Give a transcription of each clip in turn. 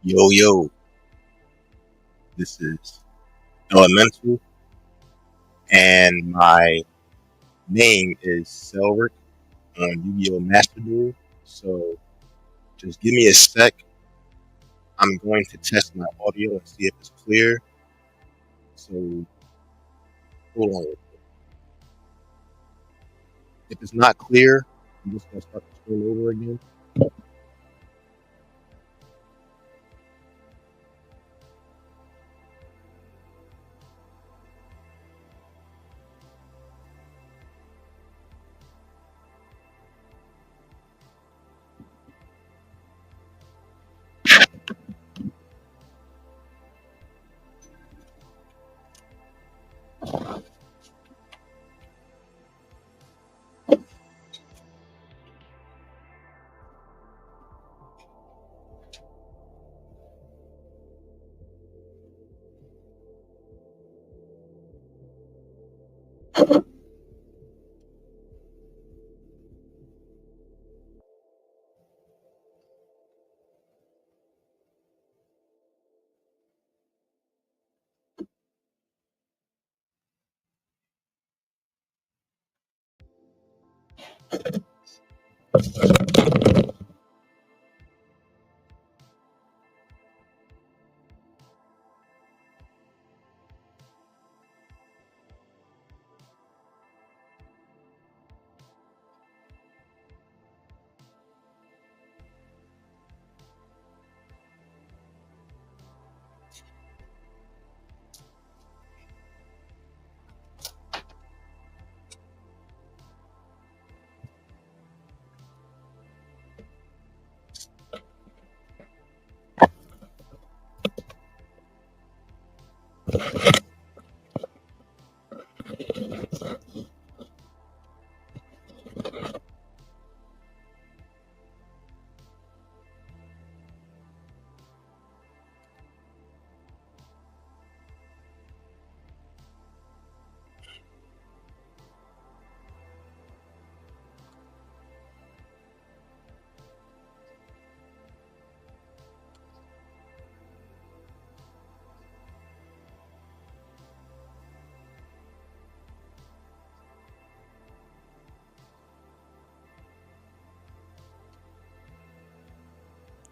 Yo, yo, this is Elemental, and my name is Selric on Yugioh Master Duel. So just give me a sec. I'm going to test my audio and see if it's clear. So hold on. If it's not clear, I'm just going to start the stream over again.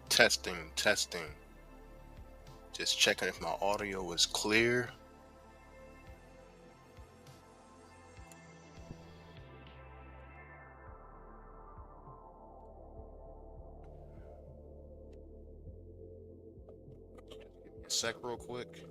Testing, testing. Just checking if my audio is clear. Give me a sec, real quick.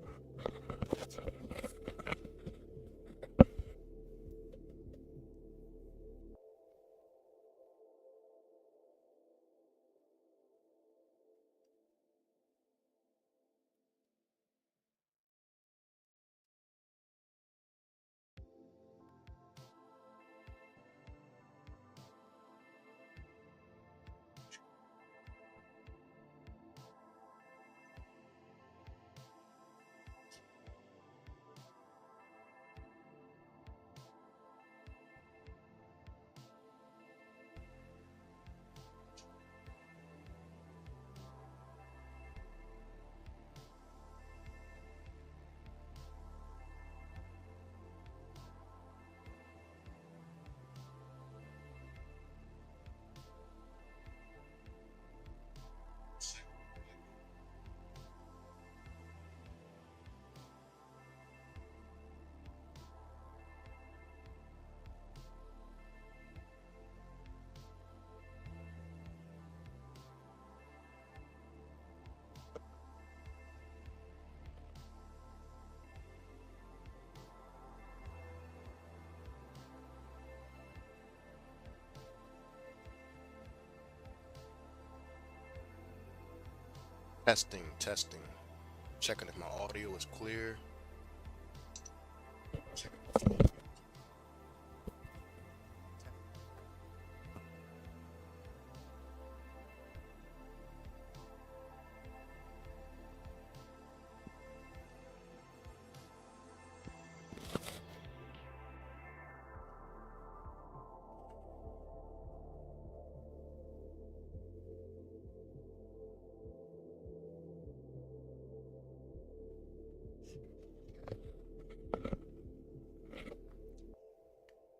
Testing, testing. Checking if my audio is clear.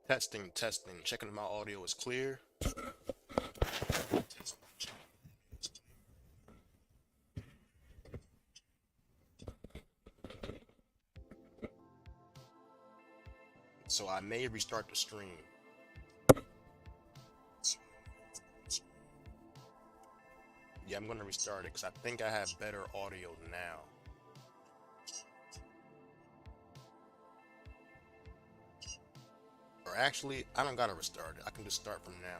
Testing, testing, checking if my audio is clear. So I may restart the stream. Yeah, I'm gonna restart it because I think I have better audio now. Or actually, I don't gotta restart it. I can just start from now.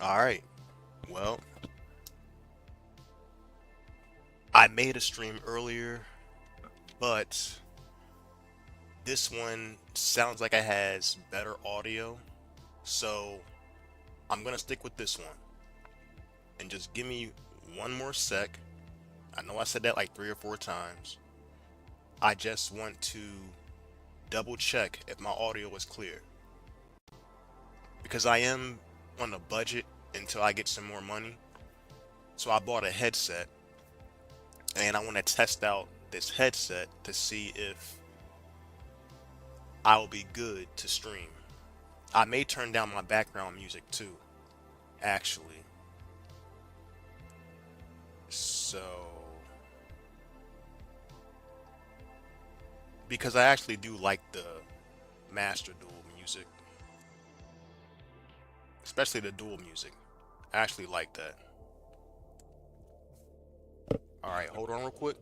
All right. Well, I made a stream earlier, but this one sounds like it has better audio. So I'm gonna stick with this one. And just give me one more sec. I know I said that like 3 or 4 times. I just want to double check if my audio was clear. Because I am on a budget until I get some more money. So I bought a headset and I want to test out this headset to see if I'll be good to stream. I may turn down my background music too, actually. So, because I actually do like the Master Duel music, especially the dual music. I actually like that. All right, hold on real quick.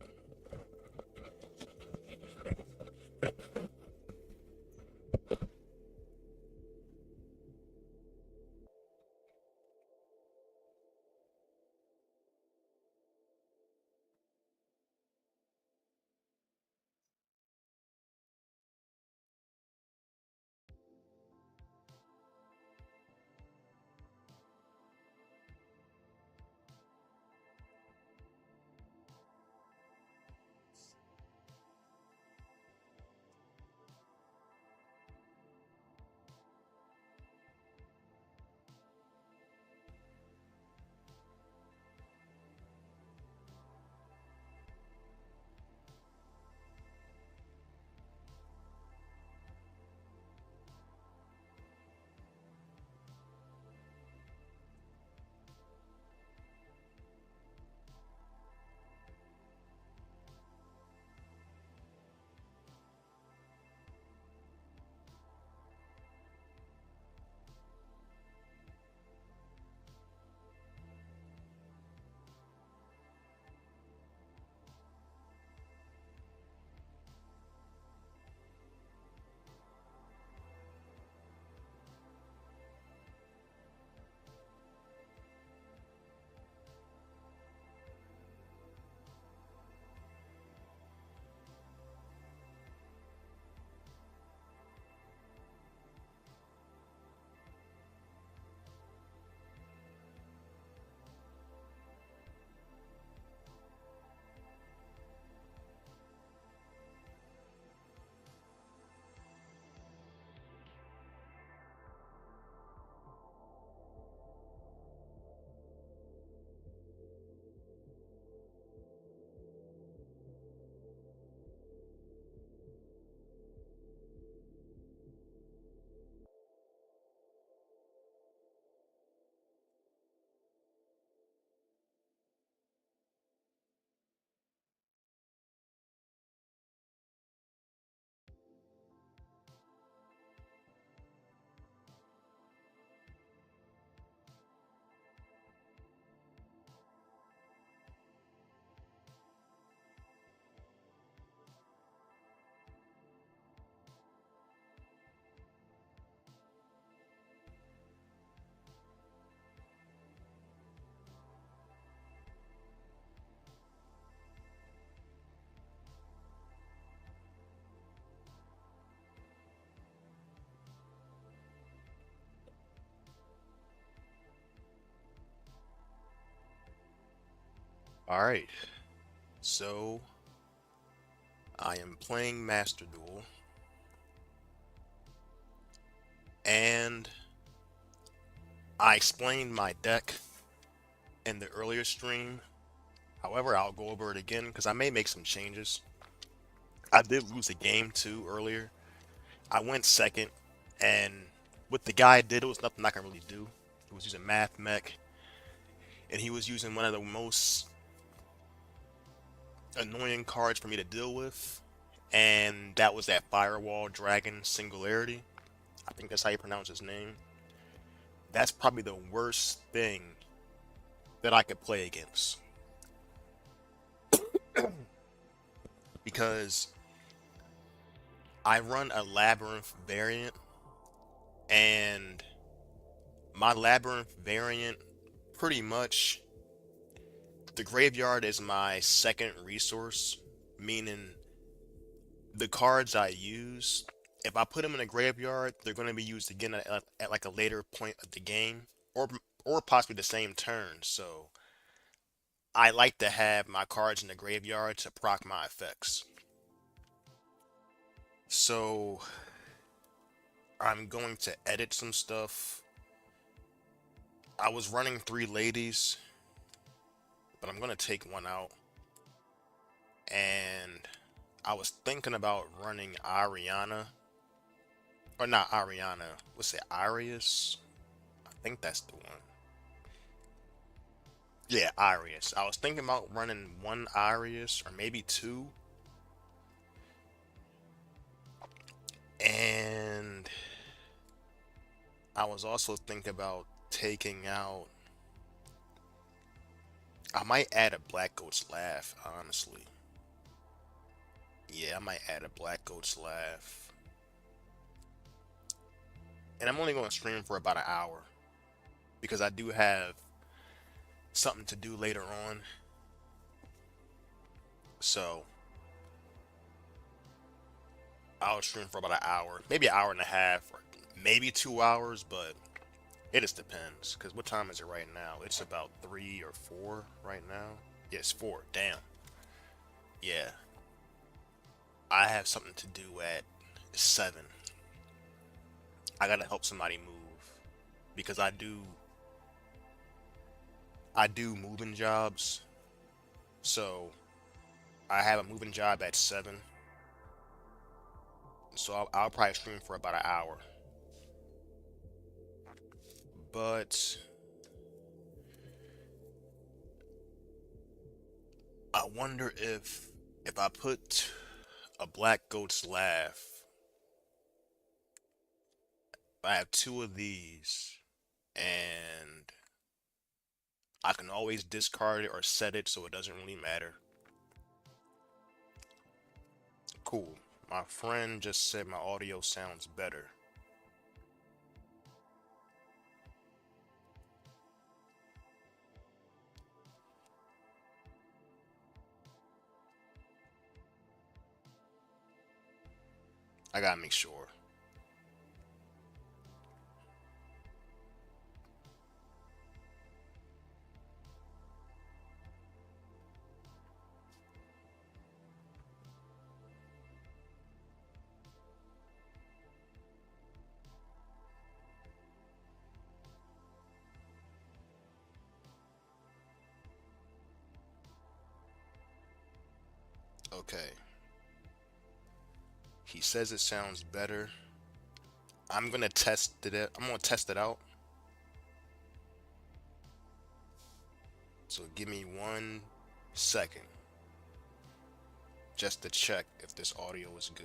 All right. So I am playing Master Duel, and I explained my deck in the earlier stream. However, I'll go over it again because I may make some changes. I did lose a game too earlier. I went second, and what the guy did, it was nothing I can really do. He was using Math Mech, and he was using one of the most annoying cards for me to deal with, and that was that Firewall Dragon Singularity. I think that's how you pronounce his name. That's probably the worst thing that I could play against because I run a Labyrinth variant, and my Labyrinth variant pretty much the graveyard is my second resource, meaning the cards I use, if I put them in a graveyard, they're going to be used again at like a later point of the game, or or possibly the same turn. So I like to have my cards in the graveyard to proc my effects. So I'm going to edit some stuff. I was running three ladies, but I'm going to take one out. And I was thinking about running Ariana. Or not Ariana. What's it? Arius? I think that's the one. Yeah, Arius. I was thinking about running one Arius or maybe two. And I was also thinking about taking out. I might add a Black Goat's Laugh, honestly. Yeah, I might add a Black Goat's Laugh. And I'm only going to stream for about an hour because I do have something to do later on. So I'll stream for about an hour, maybe an hour and a half, or maybe 2 hours, but it just depends. Because what time is it right now? It's about 3 or 4 right now. Yes, 4. Damn. Yeah. I have something to do at 7. I gotta help somebody move because I do moving jobs. So I have a moving job at 7. So I'll probably stream for about an hour. But I wonder if I put a Black Goat's Laugh, I have two of these, and I can always discard it or set it so it doesn't really matter. Cool. My friend just said my audio sounds better. I gotta make sure. Okay. He says it sounds better. I'm gonna test it. I'm gonna test it out. So give me 1 second just to check if this audio is good.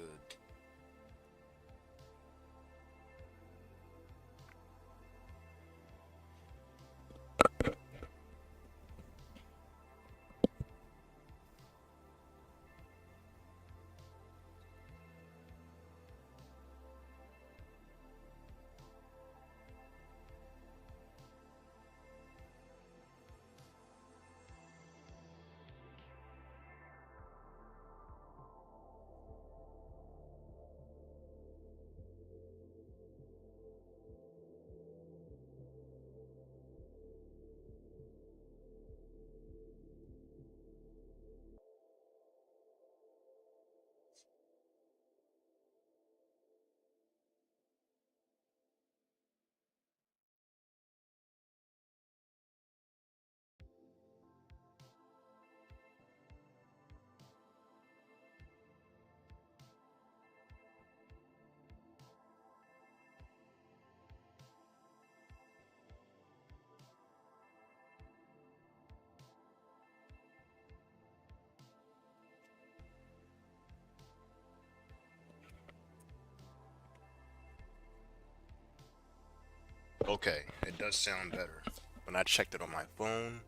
Okay, it does sound better when I checked it on my phone.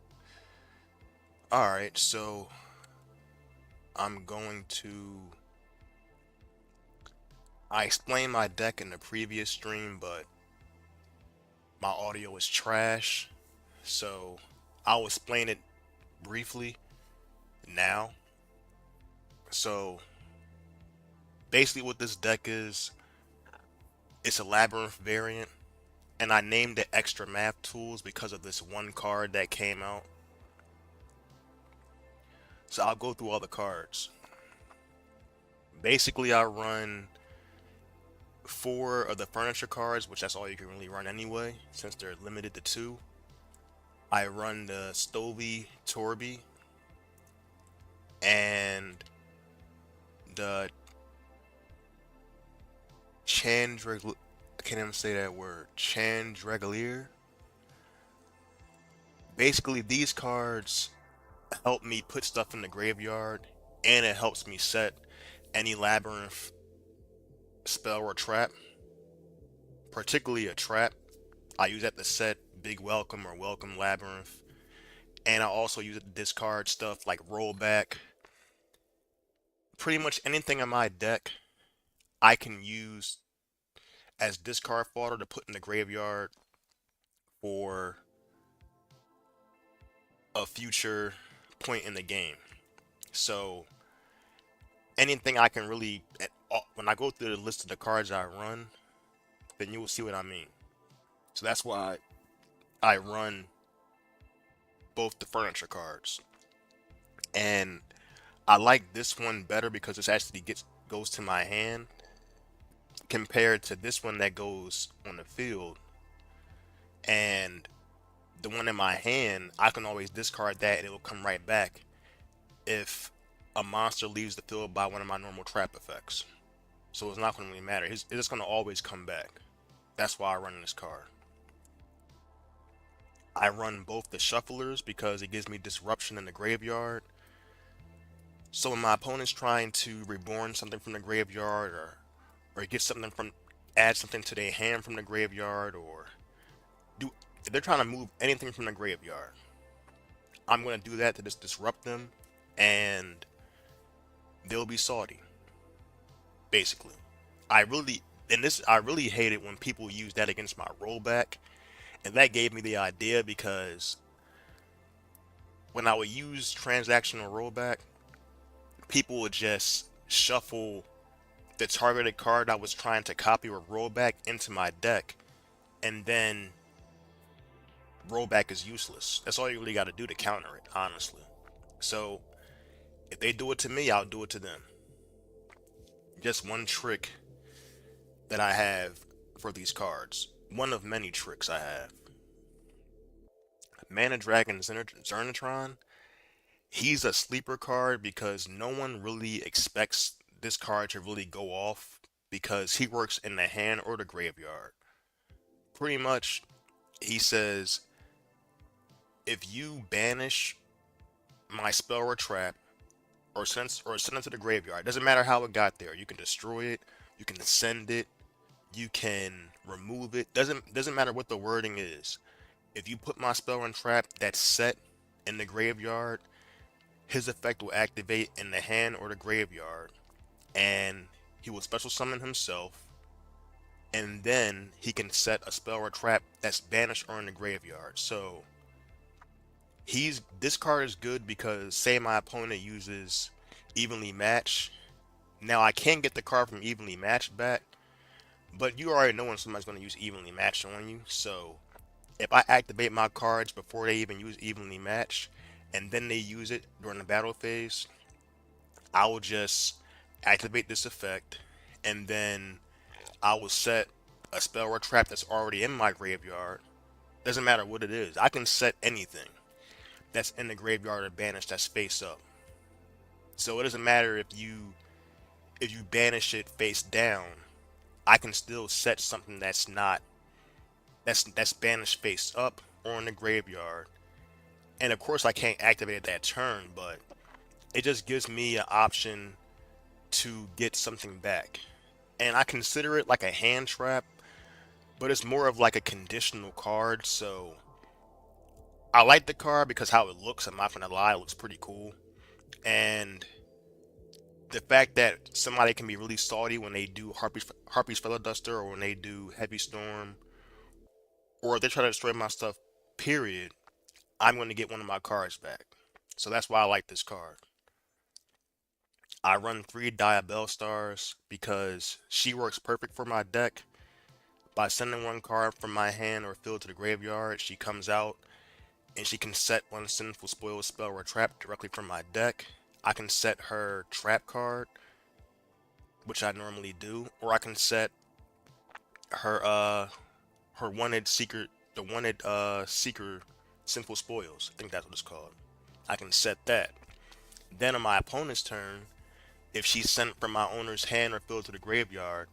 Alright, so I'm going to. I explained my deck in the previous stream, but my audio is trash, so I'll explain it briefly now. So basically, what this deck is, it's a labyrinth variant, and I named it extra math tools because of this one card that came out. So I'll go through all the cards. Basically, I run four of the furniture cards, which that's all you can really run anyway, since they're limited to two. I run the Stovey Torby and the Chandreg. I can't even say that word. Chandregalier. Basically, these cards help me put stuff in the graveyard, and it helps me set any labyrinth spell or trap, particularly a trap. I use that to set Big Welcome or Welcome Labyrinth, and I also use it to discard stuff like Rollback. Pretty much anything in my deck I can use as discard fodder to put in the graveyard for a future point in the game. So anything I can really, when I go through the list of the cards I run, then you will see what I mean. So that's why I run both the furniture cards, and I like this one better because it actually gets goes to my hand compared to this one that goes on the field. And the one in my hand, I can always discard that and it will come right back if a monster leaves the field by one of my normal trap effects. So it's not going to really matter. It's just going to always come back. That's why I run this card. I run both the shufflers because it gives me disruption in the graveyard. So when my opponent's trying to reborn something from the graveyard, or get something from, add something to their hand from the graveyard, or do, if they're trying to move anything from the graveyard, I'm going to do that to just disrupt them, and they'll be salty, basically. I really, I really hate it when people use that against my rollback, and that gave me the idea because when I would use transactional rollback, people would just shuffle the targeted card I was trying to copy or rollback into my deck, and then rollback is useless. That's all you really got to do to counter it, honestly. So if they do it to me, I'll do it to them. Just one trick that I have for these cards. One of many tricks I have. Mana Dragon Zernatron. He's a sleeper card because no one really expects this card to really go off because he works in the hand or the graveyard. Pretty much, he says, if you banish my spell or trap or send it to the graveyard, doesn't matter how it got there. You can destroy it, you can send it, you can remove it. Doesn't matter what the wording is. If you put my spell and trap that's set in the graveyard, his effect will activate in the hand or the graveyard, and he will special summon himself, and then he can set a spell or trap that's banished or in the graveyard. So this card is good because say my opponent uses evenly match. Now I can get the card from evenly matched back, but you already know when somebody's going to use evenly matched on you. So if I activate my cards before they even use evenly matched, and then they use it during the battle phase, I will just activate this effect, and then I will set a spell or trap that's already in my graveyard. Doesn't matter what it is. I can set anything that's in the graveyard or banished that's face up. So it doesn't matter if you banish it face down. I can still set something that's not that's banished face up or in the graveyard. And of course I can't activate it that turn, but it just gives me an option to get something back. And I consider it like a hand trap, but it's more of like a conditional card. So I like the card because how it looks. I'm not gonna lie, it looks pretty cool. And the fact that somebody can be really salty when they do Harpy's Feather Duster or when they do Heavy Storm or if they try to destroy my stuff, period, I'm going to get one of my cards back. So that's why I like this card. I run 3 Diabell Stars because she works perfect for my deck. By sending one card from my hand or field to the graveyard, she comes out and she can set one Sinful Spoil spell or trap directly from my deck. I can set her trap card, which I normally do, or I can set her her wanted secret the wanted seeker Sinful Spoils. I think that's what it's called. I can set that. Then on my opponent's turn, if she's sent from my owner's hand or field to the graveyard,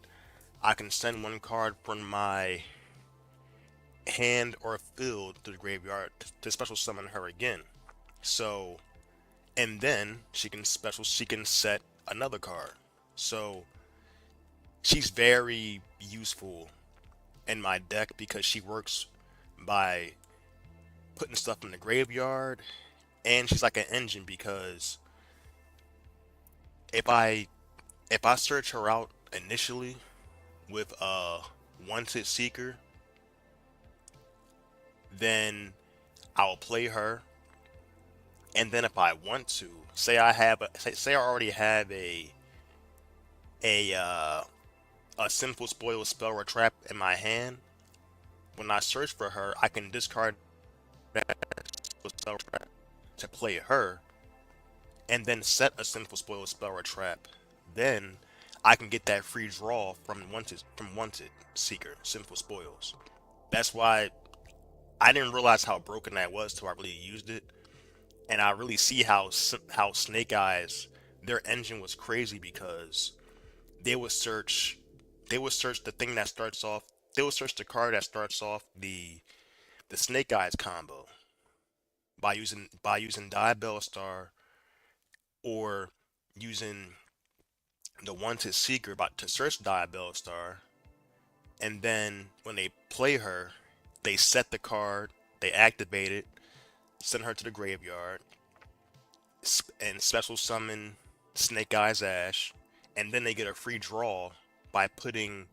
I can send one card from my hand or field to the graveyard to special summon her again. So, and then she can set another card. So she's very useful in my deck because she works by putting stuff in the graveyard, and she's like an engine because if I if I search her out initially with a wanted seeker, then I'll play her, and then if I want to, say I already have a uh, a Sinful Spoil spell or trap in my hand. When I search for her, I can discard that spell trap to play her, and then set a Sinful Spoil spell or trap. Then I can get that free draw from wanted seeker Sinful Spoils. That's why I didn't realize how broken that was till I really used it, and I really see how Snake Eyes their engine was crazy because they would search they would search the thing that starts off they would search the card that starts off the Snake Eyes combo by using Diabell Star or using the Wanted Seeker to search Diabell Star, and then when they play her, they set the card, they activate it, send her to the graveyard, and special summon Snake Eyes Ash, and then they get a free draw by putting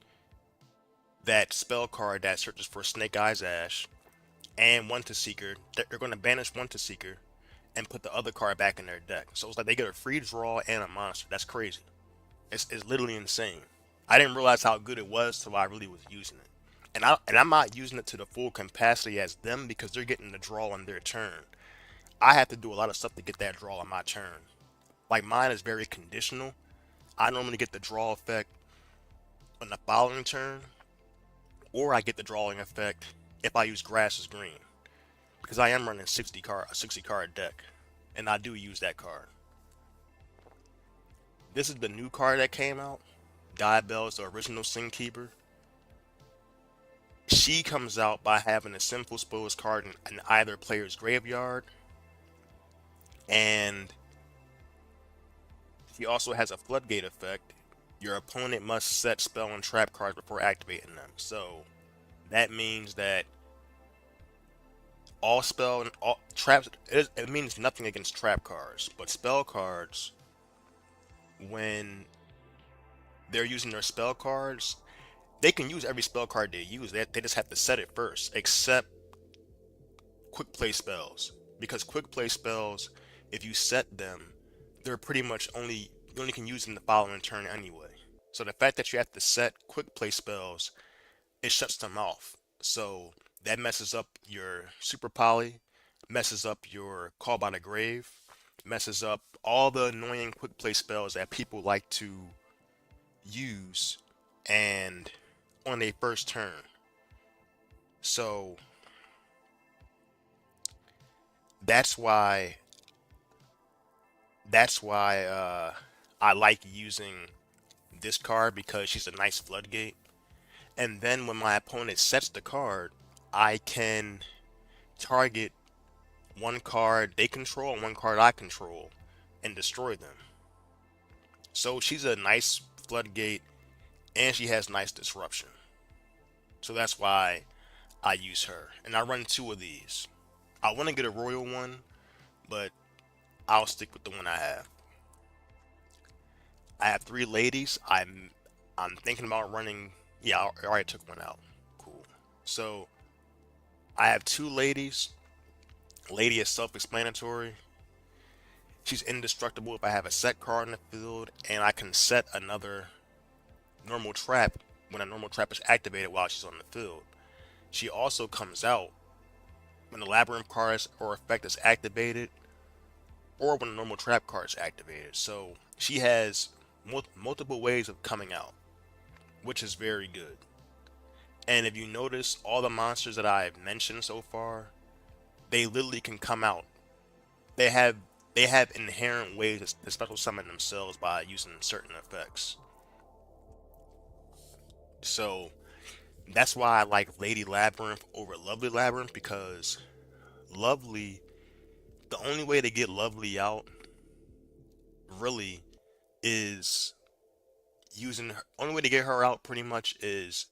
that spell card that searches for Snake Eyes Ash and One to Seeker. They're going to banish One to Seeker and put the other card back in their deck. So it's like they get a free draw and a monster. That's crazy. It's literally insane. I didn't realize how good it was till I really was using it. I'm not using it to the full capacity as them because they're getting the draw on their turn. I have to do a lot of stuff to get that draw on my turn. Like mine is very conditional. I normally get the draw effect on the following turn, or I get the drawing effect if I use Grass is Green, because I am running a 60 card deck, and I do use that card. This is the new card that came out. Diabell is the original Sin Keeper. She comes out by having a Sinful Spoils card in either player's graveyard, and she also has a Floodgate effect. Your opponent must set spell and trap cards before activating them. So that means that all spell and all traps, it means nothing against trap cards, but spell cards, when they're using their spell cards, they can use every spell card they use. They just have to set it first, except quick play spells. Because quick play spells, if you set them, they're pretty much you only can use them the following turn anyway. So the fact that you have to set quick play spells, it shuts them off. So that messes up your Super Poly, messes up your Call by the Grave, messes up all the annoying quick play spells that people like to use and on their first turn. So that's why that's why I like using this card because she's a nice floodgate. And then when my opponent sets the card, I can target one card they control and one card I control and destroy them. So she's a nice floodgate and she has nice disruption. So that's why I use her. And I run two of these. I want to get a royal one, but I'll stick with the one I have. I have three ladies. I'm thinking about running. Yeah, I already took one out. Cool. So I have two ladies. Lady is self-explanatory. She's indestructible if I have a set card in the field, and I can set another normal trap when a normal trap is activated while she's on the field. She also comes out when the labyrinth card or effect is activated, or when a normal trap card is activated. So she has multiple ways of coming out, which is very good. And if you notice, all the monsters that I've mentioned so far, they literally can come out. They have they have inherent ways to special summon themselves by using certain effects. So that's why I like Lady Labyrinth over Lovely Labyrinth, because Lovely, the only way to get Lovely out really is using her. Only way to get her out pretty much is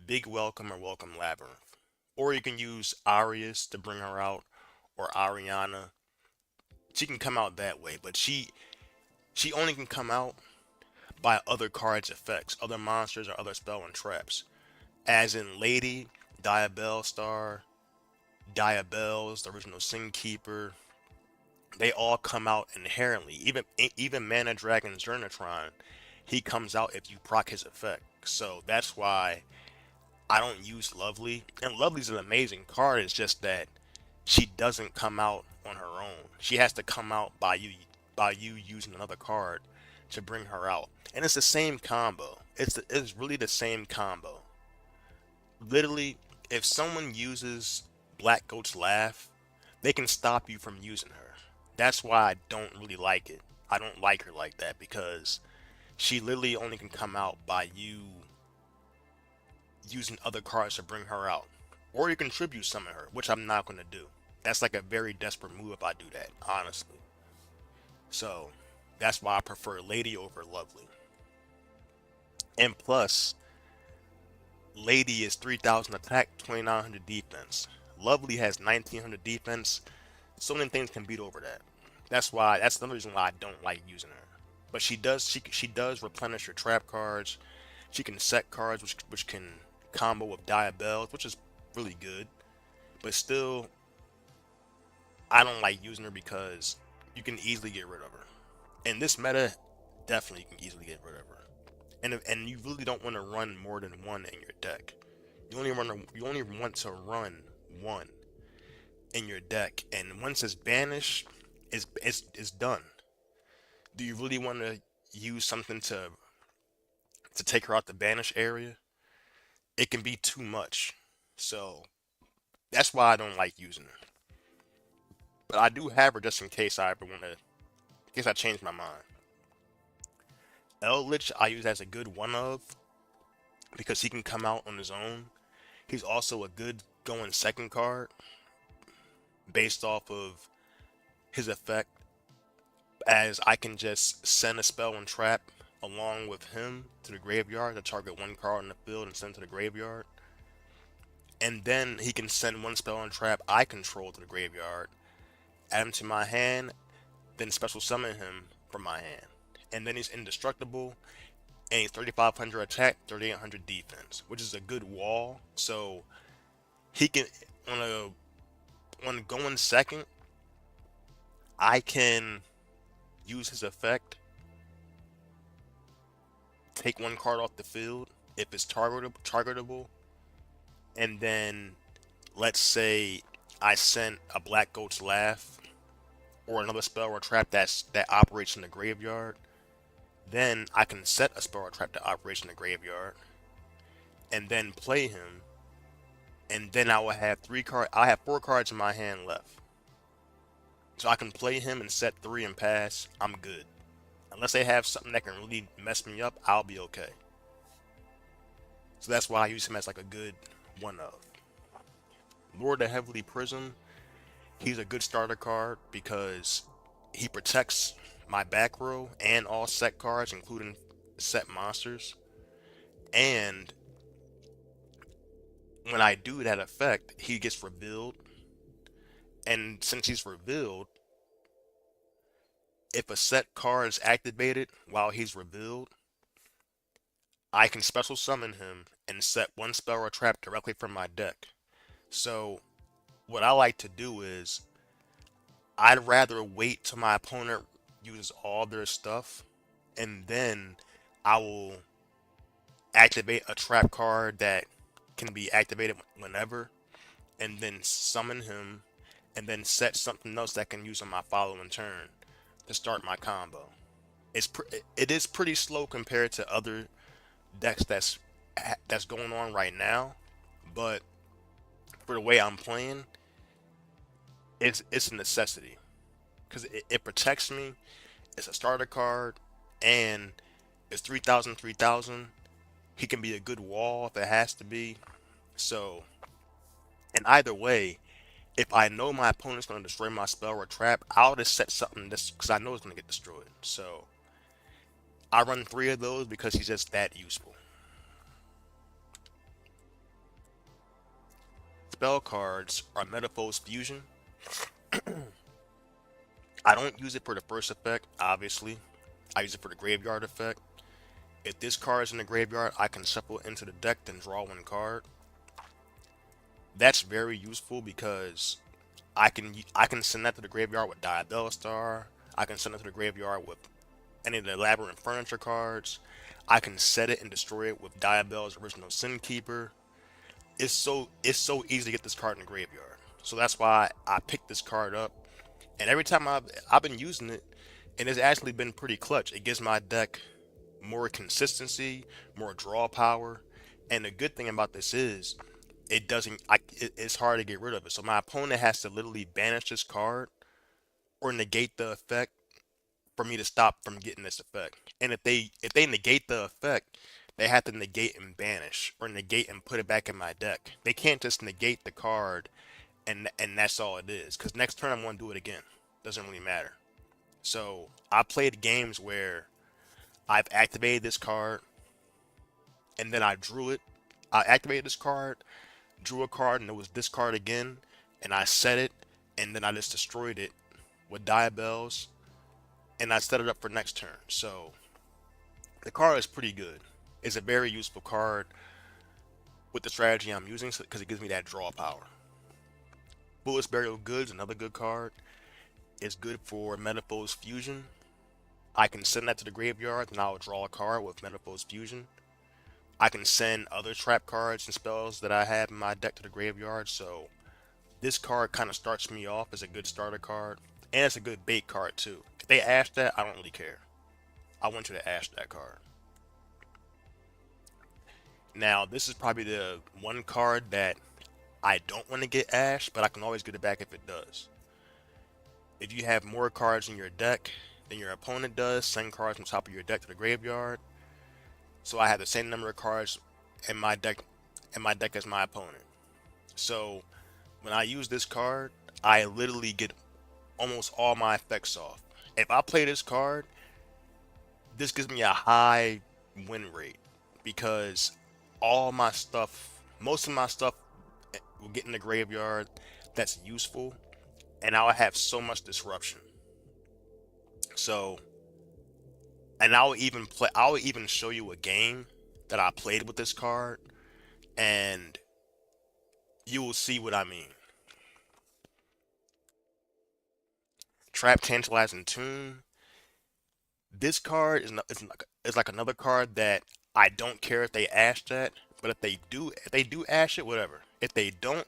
Big Welcome or Welcome Labyrinth. Or you can use Arius to bring her out, or Ariana. She can come out that way, but she only can come out by other cards' effects, other monsters or other spell and traps. As in Lady, Diabell Star, Diabells, the original Sin Keeper, they all come out inherently. Even Mana Dragon's Zernatron, he comes out if you proc his effect. So that's why I don't use Lovely. And Lovely's an amazing card. It's just that she doesn't come out on her own. She has to come out by you using another card to bring her out. And it's the same combo. It's really the same combo. Literally, if someone uses Black Goat's Laugh, they can stop you from using her. That's why I don't really like it. I don't like her like that because she literally only can come out by you using other cards to bring her out. Or you can tribute summon her, which I'm not going to do. That's like a very desperate move if I do that, honestly. So that's why I prefer Lady over Lovely. And plus, Lady is 3,000 attack, 2,900 defense. Lovely has 1,900 defense. So many things can beat over that. That's another reason why I don't like using her. But she does replenish your trap cards. She can set cards which can combo with Diabells, which is really good. But still, I don't like using her because you can easily get rid of her. In this meta, definitely you can easily get rid of her. And you really don't want to run more than one in your deck. You only want to run one in your deck, and once it's banished, it's done. Do you really want to use something to take her out the banish area? It can be too much. So that's why I don't like using her. But I do have her just in case I ever want to, in case I change my mind. Eldritch I use as a good one of because he can come out on his own. He's also a good going second card based off of his effect, as I can just send a spell and trap along with him to the graveyard to target one card in the field and send to the graveyard. And then he can send one spell and trap I control to the graveyard, add him to my hand, then special summon him from my hand. And then he's indestructible, and he's 3,500 attack, 3,800 defense, which is a good wall. So he can, on going second, I can use his effect, take one card off the field if it's targetable, and then let's say I sent a Black Goat's Laugh or another spell or trap that operates in the graveyard. Then I can set a spell or trap that operates in the graveyard, and then play him, and then I will have three card. I have four cards in my hand left, so I can play him and set three and pass. I'm good. Unless they have something that can really mess me up, I'll be okay. So that's why I use him as like a good one of. Lord of Heavenly Prism, he's a good starter card because he protects my back row and all set cards, including set monsters. And when I do that effect, he gets revealed, and since he's revealed, if a set card is activated while he's revealed, I can special summon him and set one spell or trap directly from my deck. So what I like to do is I'd rather wait till my opponent uses all their stuff, and then I will activate a trap card that can be activated whenever, and then summon him, and then set something else that can use on my following turn to start my combo. It is pretty slow compared to other decks that's going on right now, but for the way I'm playing, it's a necessity because it protects me. It's a starter card, and it's 3,000, 3,000. He can be a good wall if it has to be. So, and either way, if I know my opponent's going to destroy my spell or trap, I'll just set something this because I know it's going to get destroyed. So I run three of those because he's just that useful. Spell cards are Metaphor's Fusion. I don't use it for the first effect, obviously. I use it for the graveyard effect. If this card is in the graveyard, I can shuffle it into the deck and draw one card. That's very useful because I can send that to the graveyard with Diabella Star. I can send it to the graveyard with any of the Labyrinth Furniture cards. I can set it and destroy it with Diabella's original Sin Keeper. It's so easy to get this card in the graveyard. So that's why I picked this card up. And every time I've been using it, and it's actually been pretty clutch. It gives my deck more consistency, more draw power. And the good thing about this is it doesn't it's hard to get rid of it. So my opponent has to literally banish this card or negate the effect for me to stop from getting this effect. And if they negate the effect, they have to negate and banish or negate and put it back in my deck. They can't just negate the card and that's all it is. Because next turn I'm going to do it again. Doesn't really matter. So I played games where I've activated this card and then I drew it. I activated this card, drew a card, and it was this card again, and I set it, and then I just destroyed it with Diabells, and I set it up for next turn. So the card is pretty good. It's a very useful card with the strategy I'm using because it gives me that draw power. Bullet's Burial Goods, another good card. It's good for Metaphor's Fusion. I can send that to the graveyard, and I'll draw a card with Metaphor's Fusion. I can send other trap cards and spells that I have in my deck to the graveyard, so this card kind of starts me off as a good starter card, and it's a good bait card too. If they ash that, I don't really care. I want you to ash that card. Now, this is probably the one card that I don't want to get ash, but I can always get it back if it does. If you have more cards in your deck than your opponent does, send cards from top of your deck to the graveyard. So I have the same number of cards in my deck as my opponent. So when I use this card, I literally get almost all my effects off. If I play this card, this gives me a high win rate because all my stuff, most of my stuff will get in the graveyard that's useful, and I'll have so much disruption. So, and I'll even show you a game that I played with this card, and you will see what I mean. Trap Tantalizing Tune. This card is like another card that I don't care if they ash that, but if they do ash it, whatever. If they don't,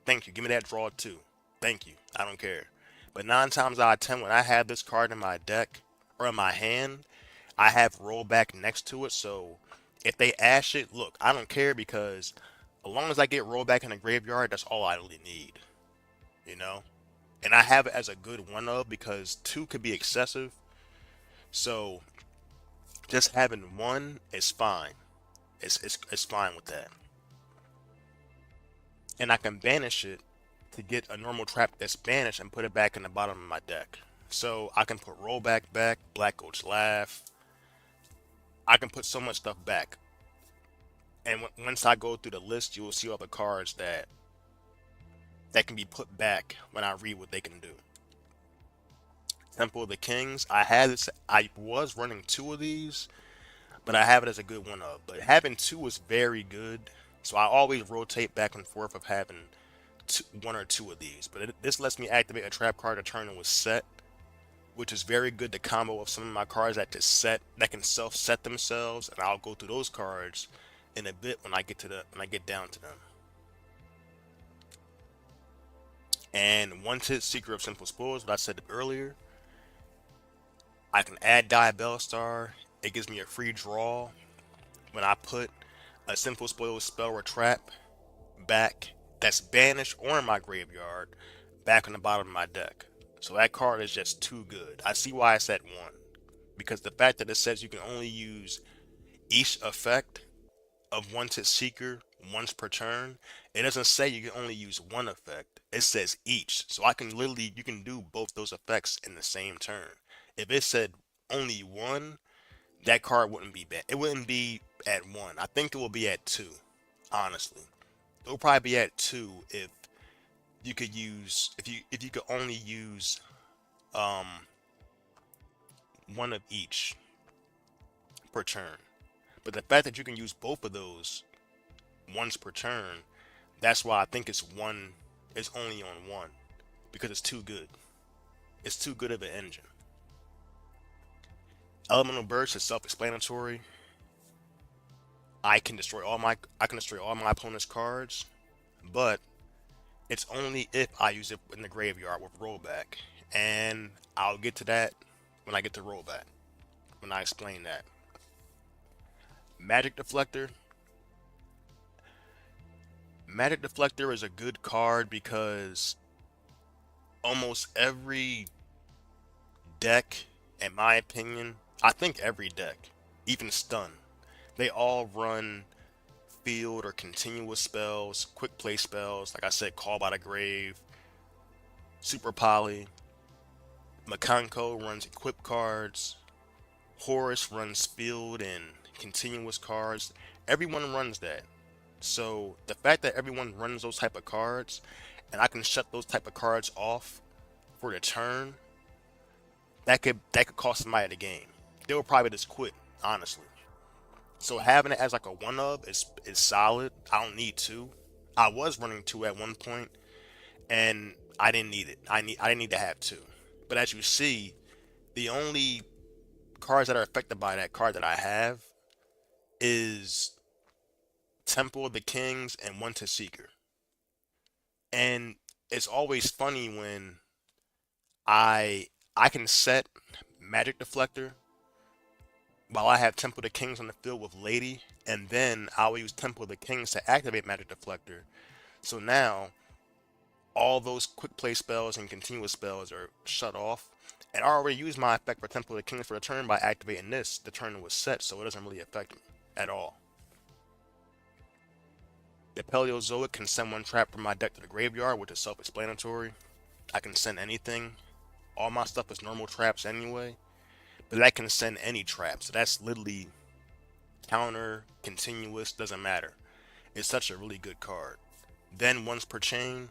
thank you. Give me that draw too. Thank you. I don't care. But 9 times out of 10, when I have this card in my deck or in my hand, I have rollback next to it. So if they ash it, look, I don't care because as long as I get rollback in the graveyard, that's all I really need. You know? And I have it as a good one of because two could be excessive. So just having one is fine. It's fine with that. And I can banish it to get a normal trap that's banished and put it back in the bottom of my deck. So I can put rollback back, Black Goat's Laugh. I can put so much stuff back. And once I go through the list, you will see all the cards that can be put back when I read what they can do. Temple of the Kings. I had this. I was running two of these, but I have it as a good one of. But having two is very good, so I always rotate back and forth of having one or two of these. But this lets me activate a trap card to turn it with set, which is very good to combo with some of my cards that can self set themselves, and I'll go through those cards in a bit when I get down to them. And once hit Secret of Simple Spoils, what I said earlier, I can add Diabell Star. It gives me a free draw when I put a Simple Spoil spell or trap back that's banished or in my graveyard back on the bottom of my deck. So that card is just too good. I see why it's at one. Because the fact that it says you can only use each effect of Wanted Seeker once per turn, it doesn't say you can only use one effect. It says each. So I can literally, you can do both those effects in the same turn. If it said only one, that card wouldn't be bad. It wouldn't be at one. I think it will be at two, honestly. It will probably be at two if you could use, if you could only use um one of each per turn. But the fact that you can use both of those once per turn, that's why I think it's only on one. Because it's too good. It's too good of an engine. Elemental Burst is self-explanatory. I can destroy all my opponent's cards, but it's only if I use it in the graveyard with rollback. And I'll get to that when I get to rollback. When I explain that. Magic Deflector. Magic Deflector is a good card because almost every deck, in my opinion, I think every deck, even Stun, they all run field or continuous spells, quick play spells. Like I said, Call by the Grave, Super Poly. Makanko runs equip cards. Horus runs field and continuous cards. Everyone runs that. So the fact that everyone runs those type of cards, and I can shut those type of cards off for the turn, that could cost somebody the game. They will probably just quit, honestly. So having it as like a one of is solid. I don't need two. I was running two at one point, and I didn't need it. I didn't need to have two. But as you see, the only cards that are affected by that card that I have is Temple of the Kings and One to Seeker. And it's always funny when I I can set Magic Deflector while I have Temple of the Kings on the field with Lady, and then I'll use Temple of the Kings to activate Magic Deflector. So now all those quick play spells and continuous spells are shut off. And I already used my effect for Temple of the Kings for the turn by activating this. The turn was set, so it doesn't really affect me at all. The Paleozoic can send one trap from my deck to the graveyard, which is self-explanatory. I can send anything. All my stuff is normal traps anyway, but I can send any trap. So that's literally counter, continuous, doesn't matter. It's such a really good card. Then once per chain,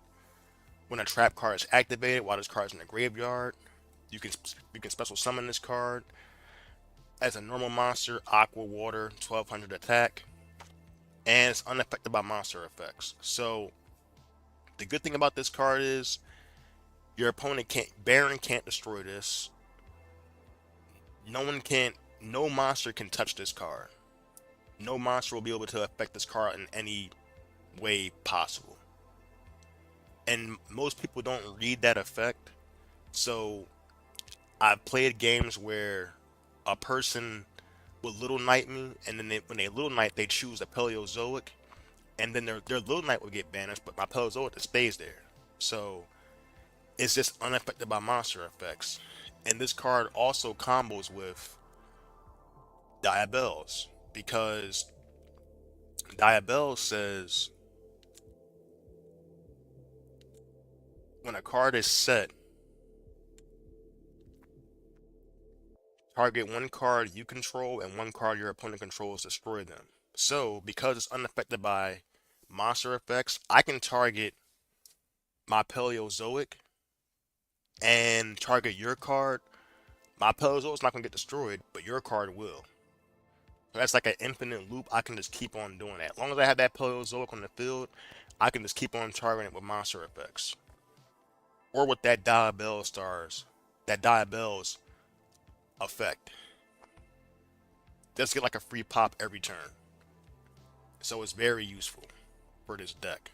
when a trap card is activated while this card is in the graveyard, you can you can special summon this card as a normal monster, Aqua Water, 1200 attack, and it's unaffected by monster effects. So the good thing about this card is your opponent can't, Baron can't destroy this. No monster can touch this card. No monster will be able to affect this card in any way possible. And most people don't read that effect. So I've played games where a person will Little Knight me, and then when they Little Knight, they choose a Paleozoic, and then their Little Knight will get banished, but my Paleozoic just stays there. So it's just unaffected by monster effects. And this card also combos with Diabells, because Diabell says when a card is set, target one card you control and one card your opponent controls, destroy them. So, because it's unaffected by monster effects, I can target my Paleozoic and target your card. My Paleozoic's not gonna get destroyed, but your card will. So that's like an infinite loop. I can just keep on doing that. As long as I have that Paleozoic on the field, I can just keep on targeting it with monster effects. Or with that Diabell stars, that Diabell's effect. Just get like a free pop every turn. So it's very useful for this deck.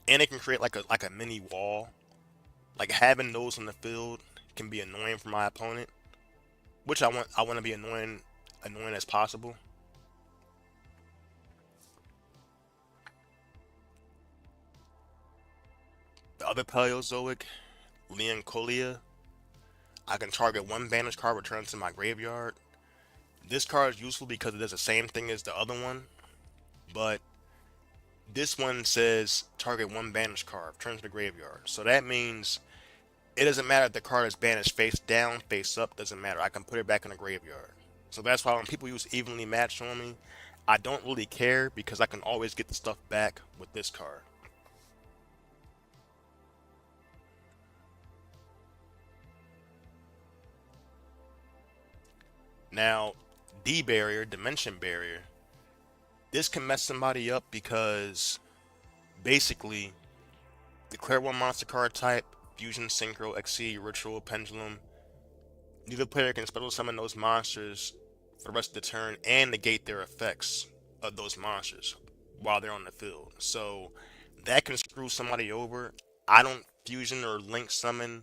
And it can create like a mini wall. Like having those on the field can be annoying for my opponent, which I want to be annoying as possible. The other Paleozoic, Leoncolia, I can target one banish card, return to my graveyard. This card is useful because it does the same thing as the other one, but this one says target one banish card, return to the graveyard. So that means it doesn't matter if the card is banished face down, face up, doesn't matter. I can put it back in the graveyard. So that's why when people use evenly matched on me, I don't really care because I can always get the stuff back with this card. Now, D barrier, dimension barrier, this can mess somebody up because basically declare one monster card type, fusion, synchro, exceed, ritual, pendulum. Neither player can special summon those monsters for the rest of the turn and negate their effects of those monsters while they're on the field. So that can screw somebody over. I don't fusion or link summon.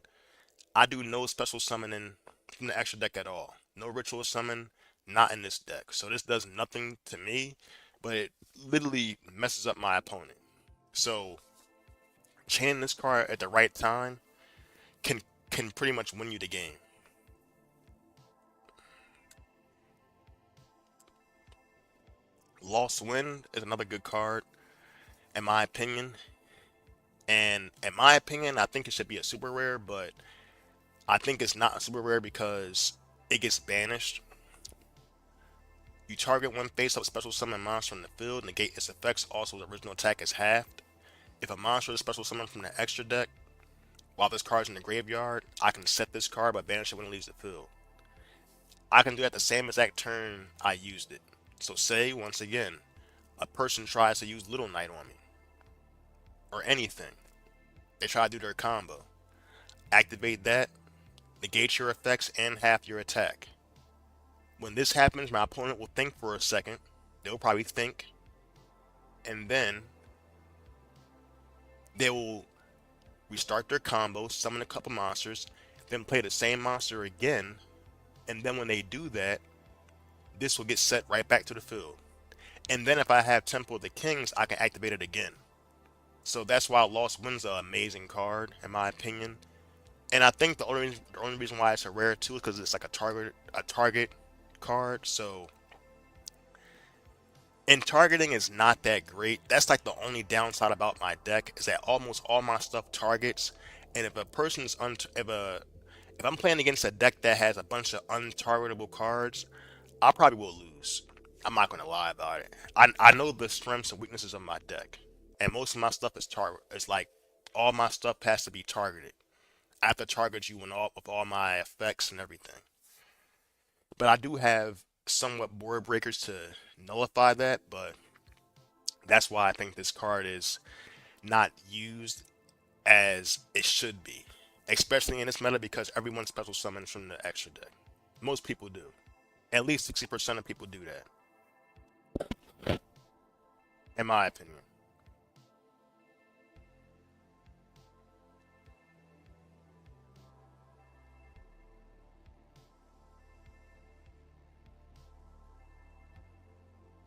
I do no special summoning from the extra deck at all. No ritual summon, not in this deck. So this does nothing to me, but it literally messes up my opponent. So chaining this card at the right time can can pretty much win you the game. Lost Wind is another good card, in my opinion. And in my opinion, I think it should be a super rare, but I think it's not a super rare because it gets banished. You target one face-up special summon monster from the field, negate its effects. Also, the original attack is halved. If a monster is special summoned from the extra deck while this card's in the graveyard, I can set this card but banish it when it leaves the field. I can do that the same exact turn I used it. So say, once again, a person tries to use Little Knight on me, or anything. They try to do their combo. Activate that, negate your effects, and half your attack. When this happens, my opponent will think for a second. They'll probably think, and then they will restart their combo, summon a couple monsters, then play the same monster again, and then when they do that, this will get set right back to the field. And then if I have Temple of the Kings, I can activate it again. So that's why Lost Wind's an amazing card, in my opinion. And I think the only reason why it's a rare too is because it's like a target card. So and targeting is not that great. That's like the only downside about my deck is that almost all my stuff targets. And if a person's if I'm playing against a deck that has a bunch of untargetable cards, I probably will lose. I'm not gonna lie about it. I know the strengths and weaknesses of my deck, and most of my stuff is target. It's like all my stuff has to be targeted. I have to target you with all my effects and everything. But I do have somewhat board breakers to nullify that. But that's why I think this card is not used as it should be, especially in this meta because everyone special summons from the extra deck. Most people do. At least 60% of people do that, in my opinion.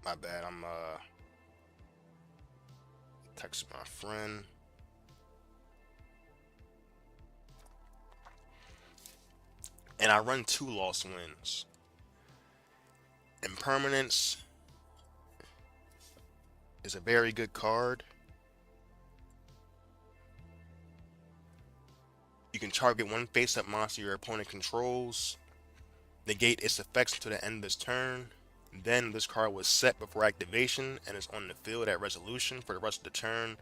My bad. I'm texting my friend. And I run two Lost Winds. Impermanence is a very good card. You can target one face-up monster your opponent controls. negate its effects until the end of this turn. Then this card was set before activation and is on the field at resolution for the rest of the turn.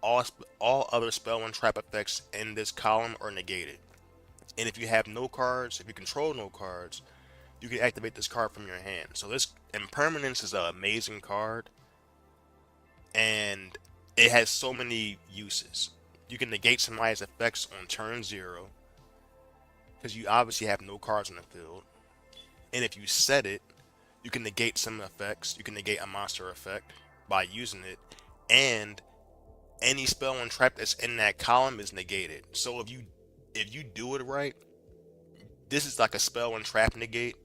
All other spell and trap effects in this column are negated. And if you have no cards, if you control no cards, you can activate this card from your hand. So this Impermanence is an amazing card, and it has so many uses. You can negate somebody's effects on turn zero because you obviously have no cards on the field. And if you set it, you can negate some effects. You can negate a monster effect by using it, and any spell and trap that's in that column is negated. So if you do it right, this is like a spell and trap negate.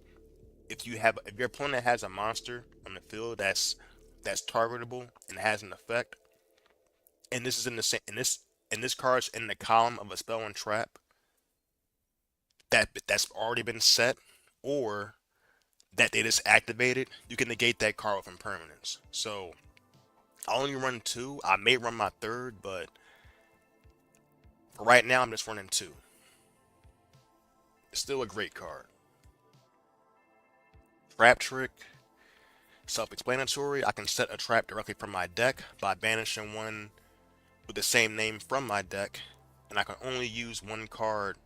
If your opponent has a monster on the field that's targetable and has an effect, and this is in the same and this card's in the column of a spell and trap that's already been set, or that they just activated, you can negate that card with impermanence. So I only run two. I may run my third, but for right now I'm just running two. It's still a great card. Trap Trick, self-explanatory. I can set a trap directly from my deck by banishing one with the same name from my deck, and I can only use one card,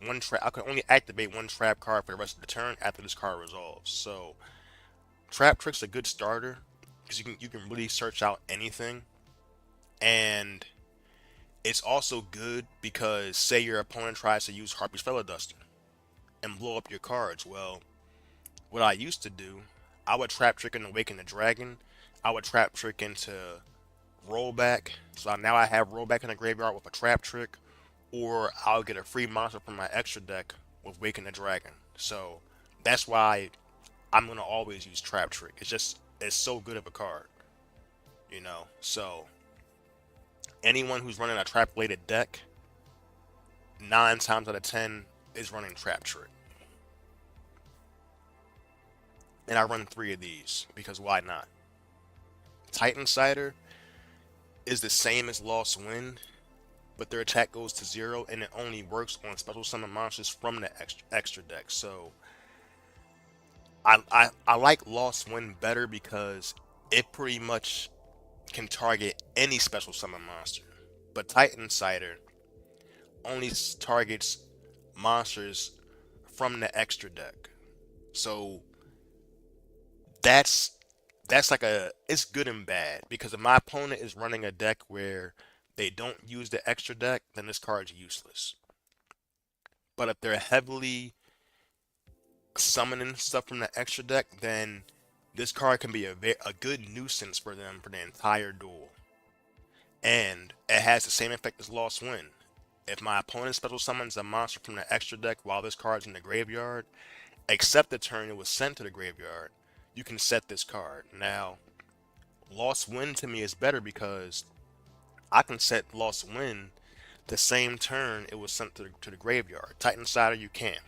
one trap. I can only activate one trap card for the rest of the turn after this card resolves. So Trap Trick's a good starter because you can really search out anything, and it's also good because say your opponent tries to use Harpy's Feather Duster and blow up your cards. Well, what I used to do, I would Trap Trick and Awaken the Dragon. I would Trap Trick into Rollback. So now I have Rollback in the graveyard with a Trap Trick, or I'll get a free monster from my extra deck with Waken the Dragon. So that's why I'm gonna always use Trap Trick. It's so good of a card, you know. So anyone who's running a trap bladed deck, 9 times out of 10 is running Trap Trick. And I run three of these because why not? Titan Cider is the same as Lost Wind, but their attack goes to zero and it only works on special summon monsters from the extra deck. So I like Lost Wind better because it pretty much can target any special summon monster. But Titan Cider only targets monsters from the extra deck. So that's that's like it's good and bad because if my opponent is running a deck where they don't use the extra deck, then this card's useless. But if they're heavily summoning stuff from the extra deck, then this card can be a good nuisance for them for the entire duel. And it has the same effect as Lost Wind. If my opponent special summons a monster from the extra deck while this card's in the graveyard, except the turn it was sent to the graveyard, you can set this card. Now, Lost Wind to me is better because I can set Lost Wind the same turn it was sent to the graveyard. Titan Cider, you can't.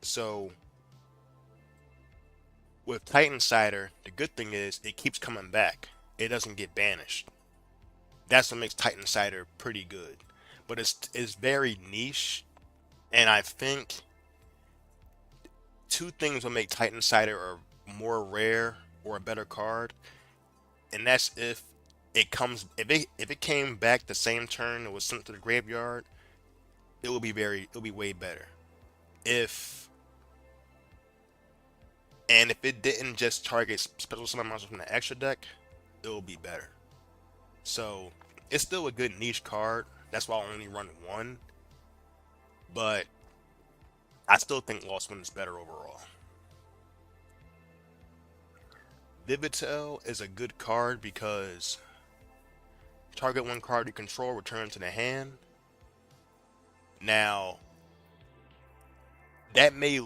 So, with Titan Cider, the good thing is it keeps coming back. It doesn't get banished. That's what makes Titan Cider pretty good. But it's very niche, and I think two things will make Titan Cider a more rare or a better card, and that's if it came back the same turn it was sent to the graveyard, it'll be way better. If and if it didn't just target special summon monsters from the extra deck, it'll be better. So it's still a good niche card. That's why I only run one, but I still think Lost Wind is better overall. Vivitel is a good card because target one card you control, return to the hand. Now that may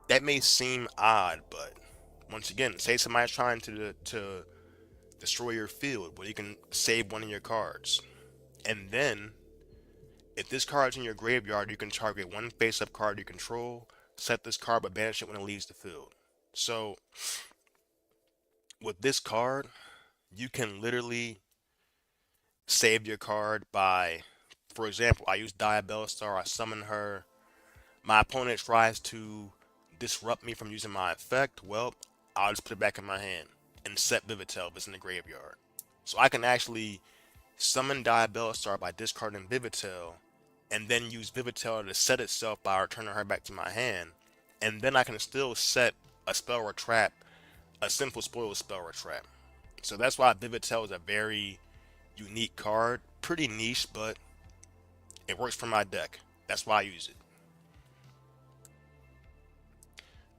that may seem odd, but once again, say somebody's trying to destroy your field, well, you can save one of your cards, and then if this card's in your graveyard, you can target one face-up card you control, set this card, but banish it when it leaves the field. So with this card, you can literally save your card by, for example, I use Diabella Star, I summon her, My opponent tries to disrupt me from using my effect, well, I'll just put it back in my hand and set Vivitel if it's in the graveyard. So I can actually summon Diabellstar by discarding Vivitel, and then use Vivitel to set itself by returning her back to my hand, and then I can still set a spell or trap, a simple spoil spell or trap. So that's why Vivitel is a very unique card, pretty niche, but it works for my deck. That's why I use it.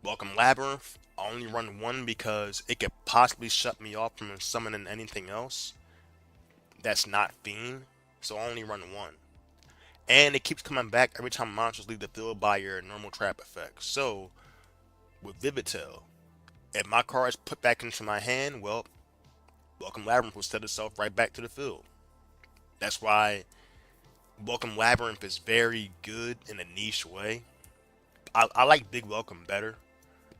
Welcome Labyrinth. I only run one because it could possibly shut me off from summoning anything else that's not Fiend. So I only run one. And it keeps coming back every time monsters leave the field by your normal trap effect. So with Vivitel, if my card is put back into my hand, well, Welcome Labyrinth will set itself right back to the field. That's why Welcome Labyrinth is very good in a niche way. I like Big Welcome better,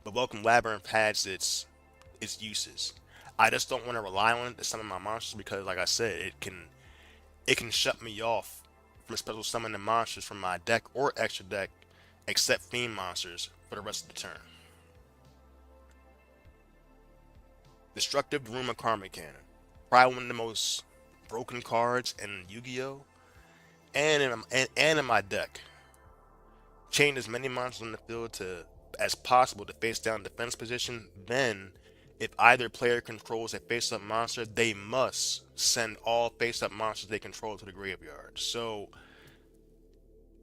but Welcome Labyrinth has its uses. I just don't want to rely on it to summon my monsters because, like I said, it can shut me off from special summoning monsters from my deck or extra deck, except Fiend monsters for the rest of the turn. Destructive Daruma Karma Cannon. Probably one of the most broken cards in Yu-Gi-Oh! And in my deck. Chain as many monsters on the field to as possible to face down defense position. Then, if either player controls a face-up monster, they must send all face-up monsters they control to the graveyard. So,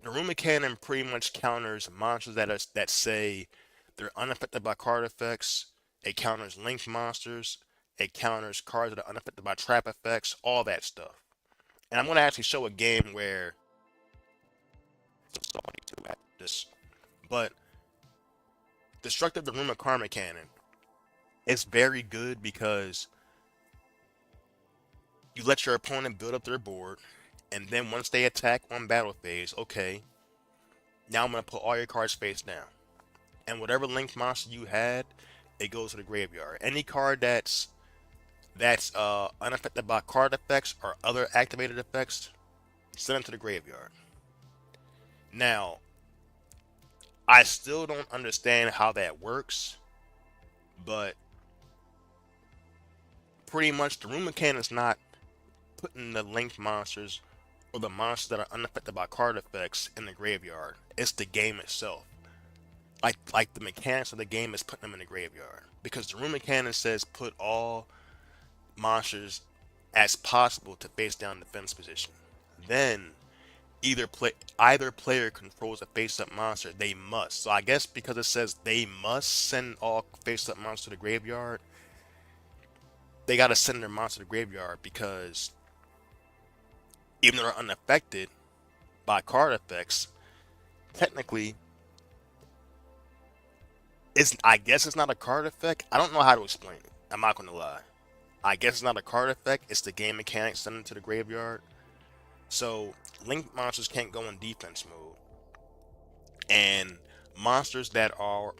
Daruma Cannon pretty much counters monsters that say they're unaffected by card effects. It counters linked monsters. It counters cards that are unaffected by trap effects. All that stuff. And I'm going to actually show a game where this, but Destructive Daruma Karma Cannon is very good because you let your opponent build up their board, and then once they attack on battle phase, okay, now I'm going to put all your cards face down. And whatever linked monster you had, it goes to the graveyard. Any card that's unaffected by card effects or other activated effects, send them to the graveyard. Now, I still don't understand how that works, but pretty much the room mechanic is not putting the linked monsters or the monsters that are unaffected by card effects in the graveyard. It's the game itself. Like the mechanics of the game is putting them in the graveyard. Because the room mechanic says put all monsters as possible to face down defense position. Then either player controls a face up monster, they must. So I guess because it says they must send all face up monsters to the graveyard, they gotta send their monster to the graveyard because even though they're unaffected by card effects, technically I guess it's not a card effect. I don't know how to explain it. I'm not gonna lie. I guess it's not a card effect, it's the game mechanics sending to the graveyard. So linked monsters can't go in defense mode. And monsters that are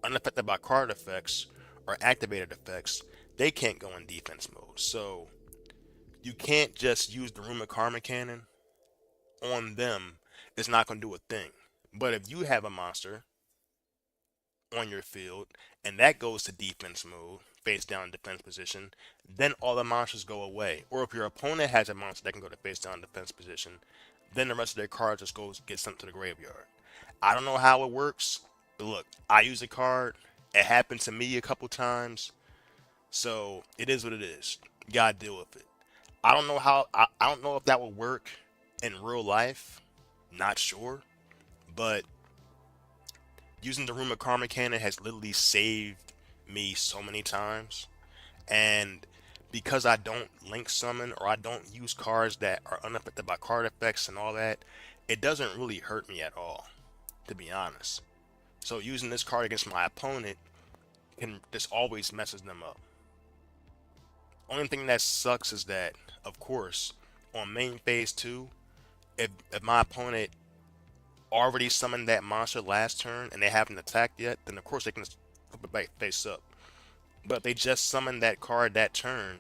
unaffected by card effects or activated effects, they can't go in defense mode. So you can't just use the Ruma Karma Cannon on them. It's not going to do a thing. But if you have a monster on your field and that goes to defense mode, face down defense position, then all the monsters go away. Or if your opponent has a monster that can go to face down defense position, then the rest of their cards just goes get sent to the graveyard. I don't know how it works, but look, I use a card. It happened to me a couple times, so it is what it is. You gotta deal with it. I don't know how. I don't know if that will work in real life. Not sure, but using the Ruma Karma Cannon has literally saved me so many times. And because I don't link summon or I don't use cards that are unaffected by card effects and all that, it doesn't really hurt me at all, to be honest. So using this card against my opponent can just always messes them up. Only thing that sucks is that, of course, on main phase two, if my opponent already summoned that monster last turn and they haven't attacked yet, then of course they can just flip it back face up. But if they just summoned that card that turn,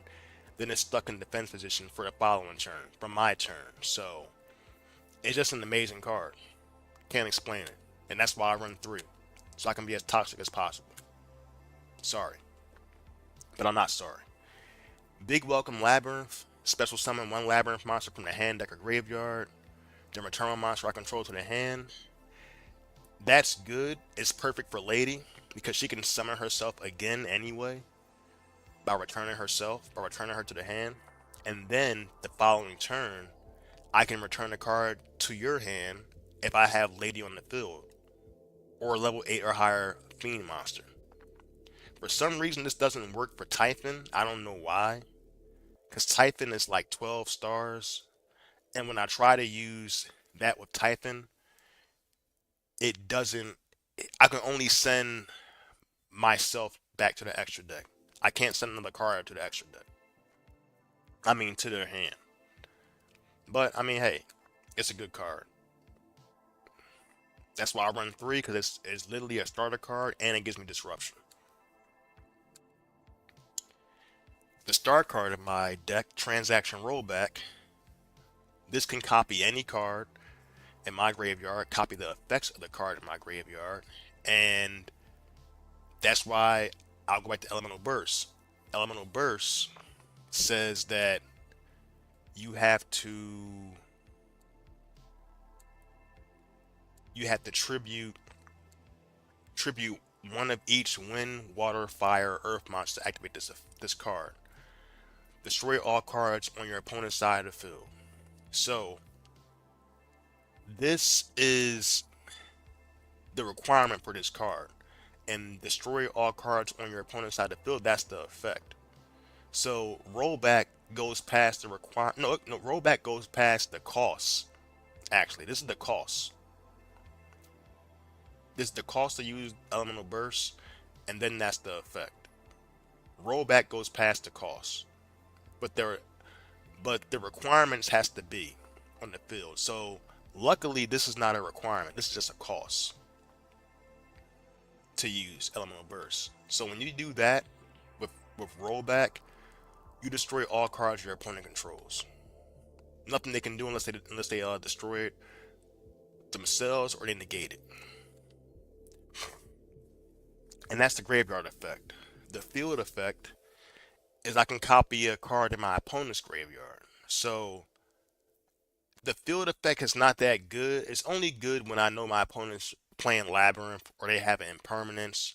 then it's stuck in defense position for the following turn, from my turn. So it's just an amazing card. Can't explain it. And that's why I run three. So I can be as toxic as possible. Sorry. But I'm not sorry. Big Welcome Labyrinth. Special summon one Labyrinth monster from the hand deck or graveyard. Then return one monster I control to the hand. That's good. It's perfect for Lady because she can summon herself again anyway by returning her to the hand. And then the following turn, I can return the card to your hand if I have Lady on the field or a level 8 or higher Fiend monster. For some reason, this doesn't work for Typhon. I don't know why. Because Typhon is like 12 stars. And when I try to use that with Typhon, it doesn't. I can only send myself back to the extra deck. I can't send another card to the extra deck. I mean, to their hand. But, I mean, hey, it's a good card. That's why I run three, because it's literally a starter card and it gives me disruption. The start card of my deck, Transaction Rollback. This can copy any card in my graveyard, copy the effects of the card in my graveyard, and that's why I'll go back to Elemental Burst. Elemental Burst says that you have to tribute one of each wind, water, fire, earth monster to activate this card. Destroy all cards on your opponent's side of the field. So this is the requirement for this card. And destroy all cards on your opponent's side of the field, that's the effect. So rollback goes past the require no rollback goes past the cost. Actually, this is the cost. This is the cost to use elemental burst, and then that's the effect. Rollback goes past the cost. But the requirements has to be on the field. So luckily this is not a requirement. This is just a cost to use elemental burst. So when you do that with rollback, you destroy all cards your opponent controls. Nothing they can do unless they destroy it themselves or they negate it. And that's the graveyard effect. The field effect is I can copy a card in my opponent's graveyard. So the field effect is not that good. It's only good when I know my opponent's playing Labyrinth or they have an impermanence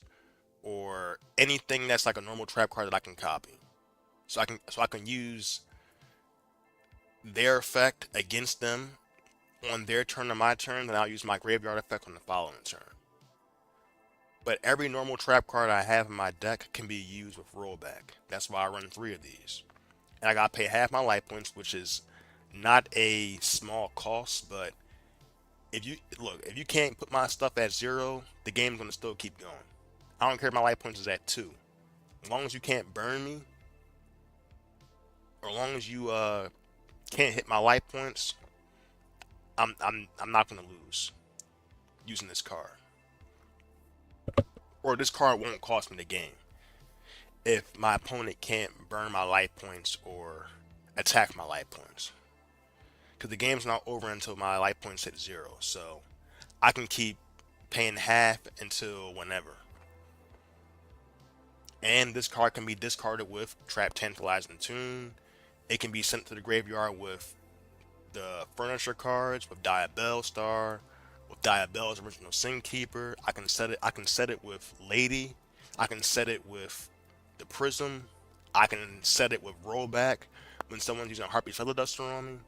or anything that's like a normal trap card that I can copy. So I can use their effect against them on their turn or my turn, then I'll use my graveyard effect on the following turn. But every normal trap card I have in my deck can be used with rollback. That's why I run three of these. And I gotta pay half my life points, which is not a small cost, but if you can't put my stuff at 0, the game's gonna still keep going. I don't care if my life points is at 2. As long as you can't burn me, or as long as you can't hit my life points, I'm not gonna lose using this card. Or this card won't cost me the game if my opponent can't burn my life points or attack my life points. Because the game's not over until my life points hit 0, so I can keep paying half until whenever. And this card can be discarded with Trap Tantalizing Tune. It can be sent to the graveyard with the furniture cards, with Diabell Star, with Diabell's original Sin Keeper. I can set it with Lady. I can set it with the Prism. I can set it with Rollback when someone's using a Harpy Feather Duster on me.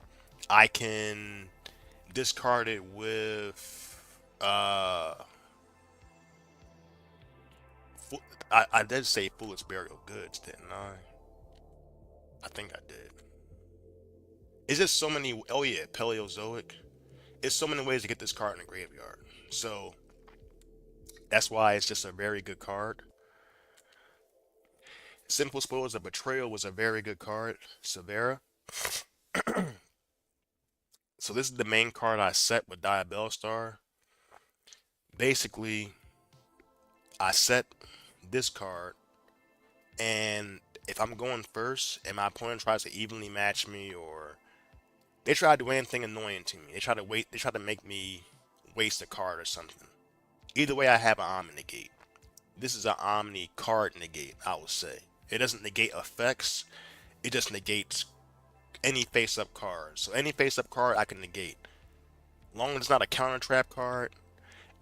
I can discard it with I did say Foolish Burial Goods, didn't I? I think I did. It's just so many. Oh yeah, Paleozoic. It's so many ways to get this card in the graveyard. So that's why it's just a very good card. Simple Spoils of Betrayal was a very good card. Severa. So this is the main card I set with Diabell Star. Basically, I set this card, and if I'm going first and my opponent tries to evenly match me or they try to do anything annoying to me, they try to make me waste a card or something. Either way, I have an Omni negate. This is an Omni card negate, I would say. It doesn't negate effects, it just negates any face up card. So any face up card I can negate. Long as it's not a counter trap card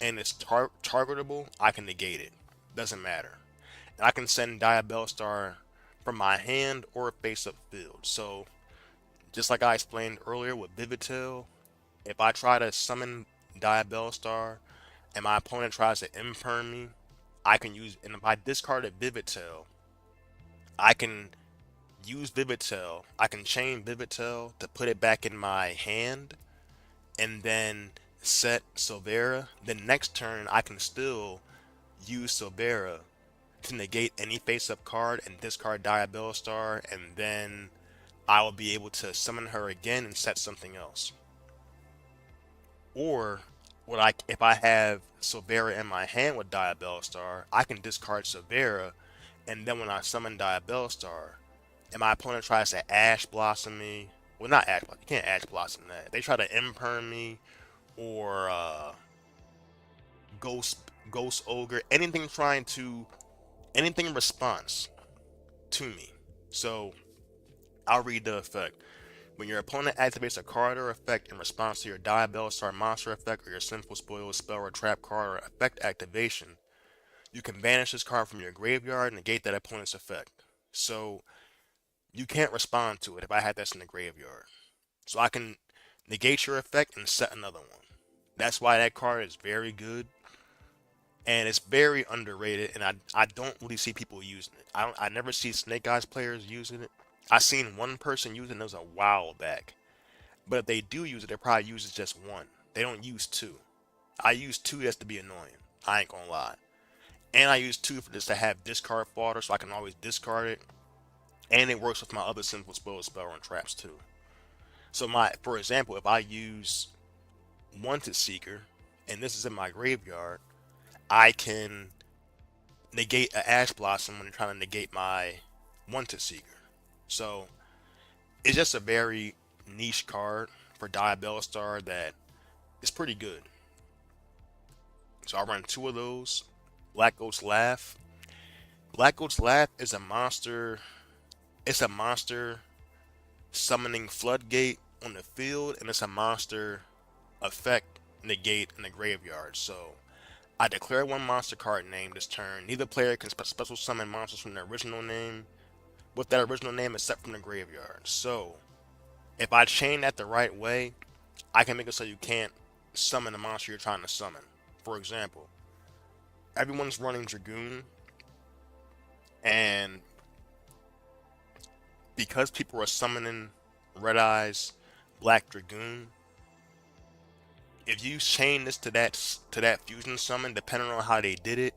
and it's targetable, I can negate it. Doesn't matter. And I can send Diabell Star from my hand or face up field. So just like I explained earlier with Vivitel, if I try to summon Diabell Star and my opponent tries to imperm me, I can use, and if I discarded Vivitel, I can use Vivitel. I can chain Vivitel to put it back in my hand and then set Silvera. Then next turn, I can still use Silvera to negate any face-up card and discard Diabell Star, and then I will be able to summon her again and set something else. Or if I have Silvera in my hand with Diabell Star, I can discard Silvera, and then when I summon Diabell Star, and my opponent tries to Ash Blossom me, well, not Ash Blossom, you can't Ash Blossom that. They try to Imperm me or Ghost Ogre, anything in response to me. So I'll read the effect. When your opponent activates a card or effect in response to your Diabell Star monster effect or your Sinful Spoil spell or trap card or effect activation, you can banish this card from your graveyard and negate that opponent's effect. So you can't respond to it if I had this in the graveyard. So I can negate your effect and set another one. That's why that card is very good and it's very underrated, and I don't really see people using it. I never see Snake Eyes players using it. I seen one person using it, it was a while back. But if they do use it, they probably use it just one. They don't use two. I use two just to be annoying. I ain't gonna lie. And I use two for just to have discard fodder so I can always discard it. And it works with my other simple spell and traps too. So for example, if I use Wanted Seeker and this is in my graveyard, I can negate an Ash Blossom when trying to negate my Wanted Seeker. So it's just a very niche card for Diabell Star that is pretty good. So I run two of those. Black Goat's Laugh. Black Goat's Laugh is a monster. It's a monster summoning floodgate on the field, and it's a monster effect negate in the graveyard. So I declare one monster card name this turn. Neither player can special summon monsters from their original name with that original name except from the graveyard. So if I chain that the right way, I can make it so you can't summon the monster you're trying to summon. For example, everyone's running Dragoon, and because people are summoning Red Eyes Black Dragoon, if you chain this to that fusion summon, depending on how they did it,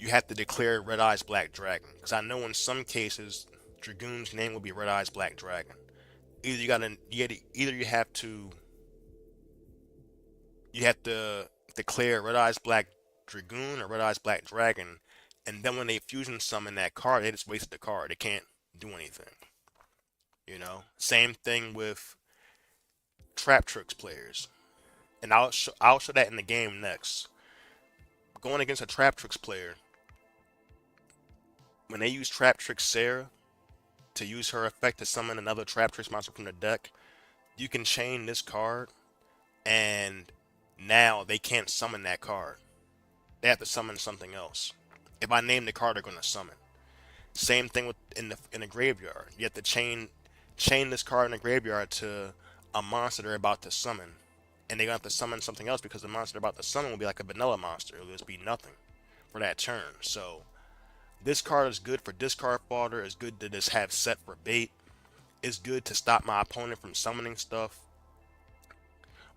you have to declare Red Eyes Black Dragon. Because I know in some cases, Dragoon's name will be Red Eyes Black Dragon. Either you have to declare Red Eyes Black Dragoon or Red Eyes Black Dragon, and then when they fusion summon that card, they just wasted the card. They can't do anything. Same thing with Trap Tricks players, and I'll show that in the game next. Going against a Trap Tricks player, when they use Trap Tricks Sarah to use her effect to summon another Trap Tricks monster from the deck, you can chain this card, and now they can't summon that card. They have to summon something else. If I name the card, they're going to summon. Same thing with in the graveyard. You have to chain this card in the graveyard to a monster they're about to summon, and they're going to have to summon something else because the monster they're about to summon will be like a vanilla monster. It'll just be nothing for that turn. So this card is good for discard fodder. It's good to just have set for bait. It's good to stop my opponent from summoning stuff.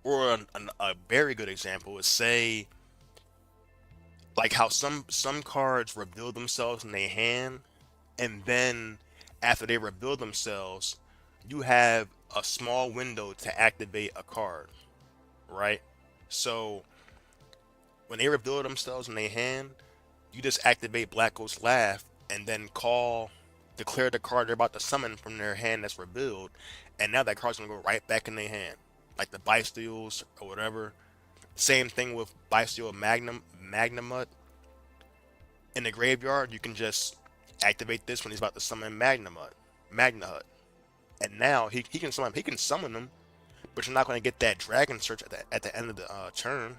Or a very good example is, say, like how some cards reveal themselves in their hand, and then after they reveal themselves, you have a small window to activate a card, right? So when they reveal themselves in their hand, you just activate Black Ghost Laugh and then declare the card they're about to summon from their hand that's revealed, and now that card's gonna go right back in their hand, like the Bystials or whatever. Same thing with Bestial Magnamut. In the graveyard, you can just activate this when he's about to summon Magnahut. And now he can summon them, but you're not going to get that Dragon Search at the end of the turn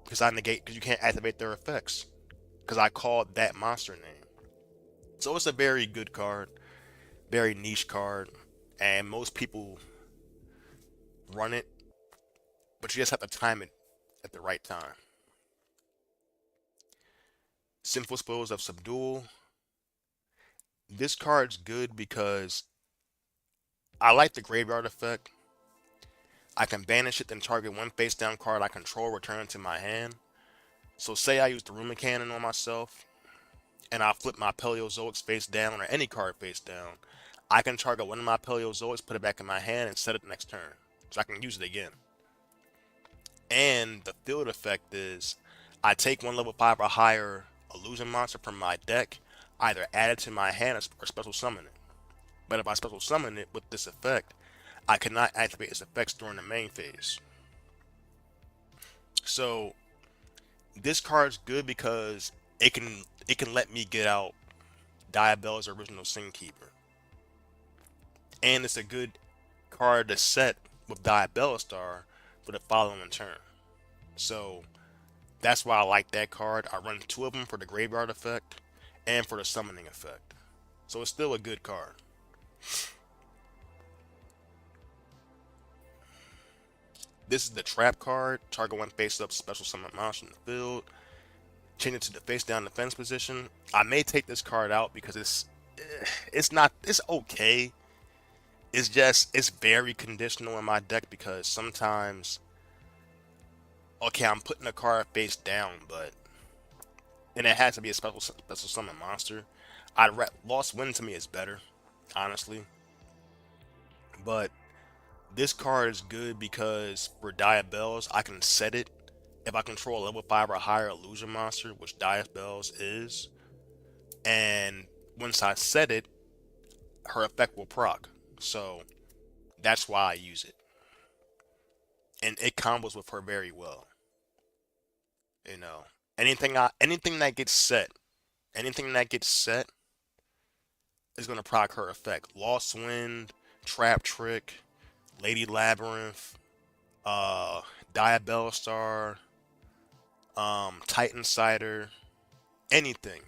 because I negate because you can't activate their effects because I called that monster name. So it's a very good card, very niche card, and most people run it, but you just have to time it at the right time. Sinful Spoils of Subdual. This card's good because I like the graveyard effect. I can banish it, then target one face down card I control, return to my hand. So say I use the Rumor Cannon on myself, and I flip my Paleozoics face down, or any card face down. I can target one of my Paleozoics, put it back in my hand, and set it next turn. So I can use it again. And the field effect is, I take one level 5 or higher illusion monster from my deck, either add it to my hand or special summon it. But if I special summon it with this effect, I cannot activate its effects during the main phase. So this card's good because it can let me get out Diabell's original Sin Keeper. And it's a good card to set with Diabella Star for the following turn. So that's why I like that card. I run two of them for the graveyard effect and for the summoning effect. So it's still a good card. This is the trap card. Target one face up special summon monster in the field. Change it to the face down defense position. I may take this card out because it's okay. It's very conditional in my deck because sometimes okay, I'm putting a card face down, but and it has to be a special summon monster. Lost Wind to me is better, honestly. But this card is good because for Diabells, I can set it if I control a level 5 or higher illusion monster, which Diabells is. And once I set it, her effect will proc. So that's why I use it. And it combos with her very well. You know. Anything that gets set is gonna proc her effect. Lost Wind, Trap Trick, Lady Labyrinth, uh Diabella Star, Titan Cider, anything.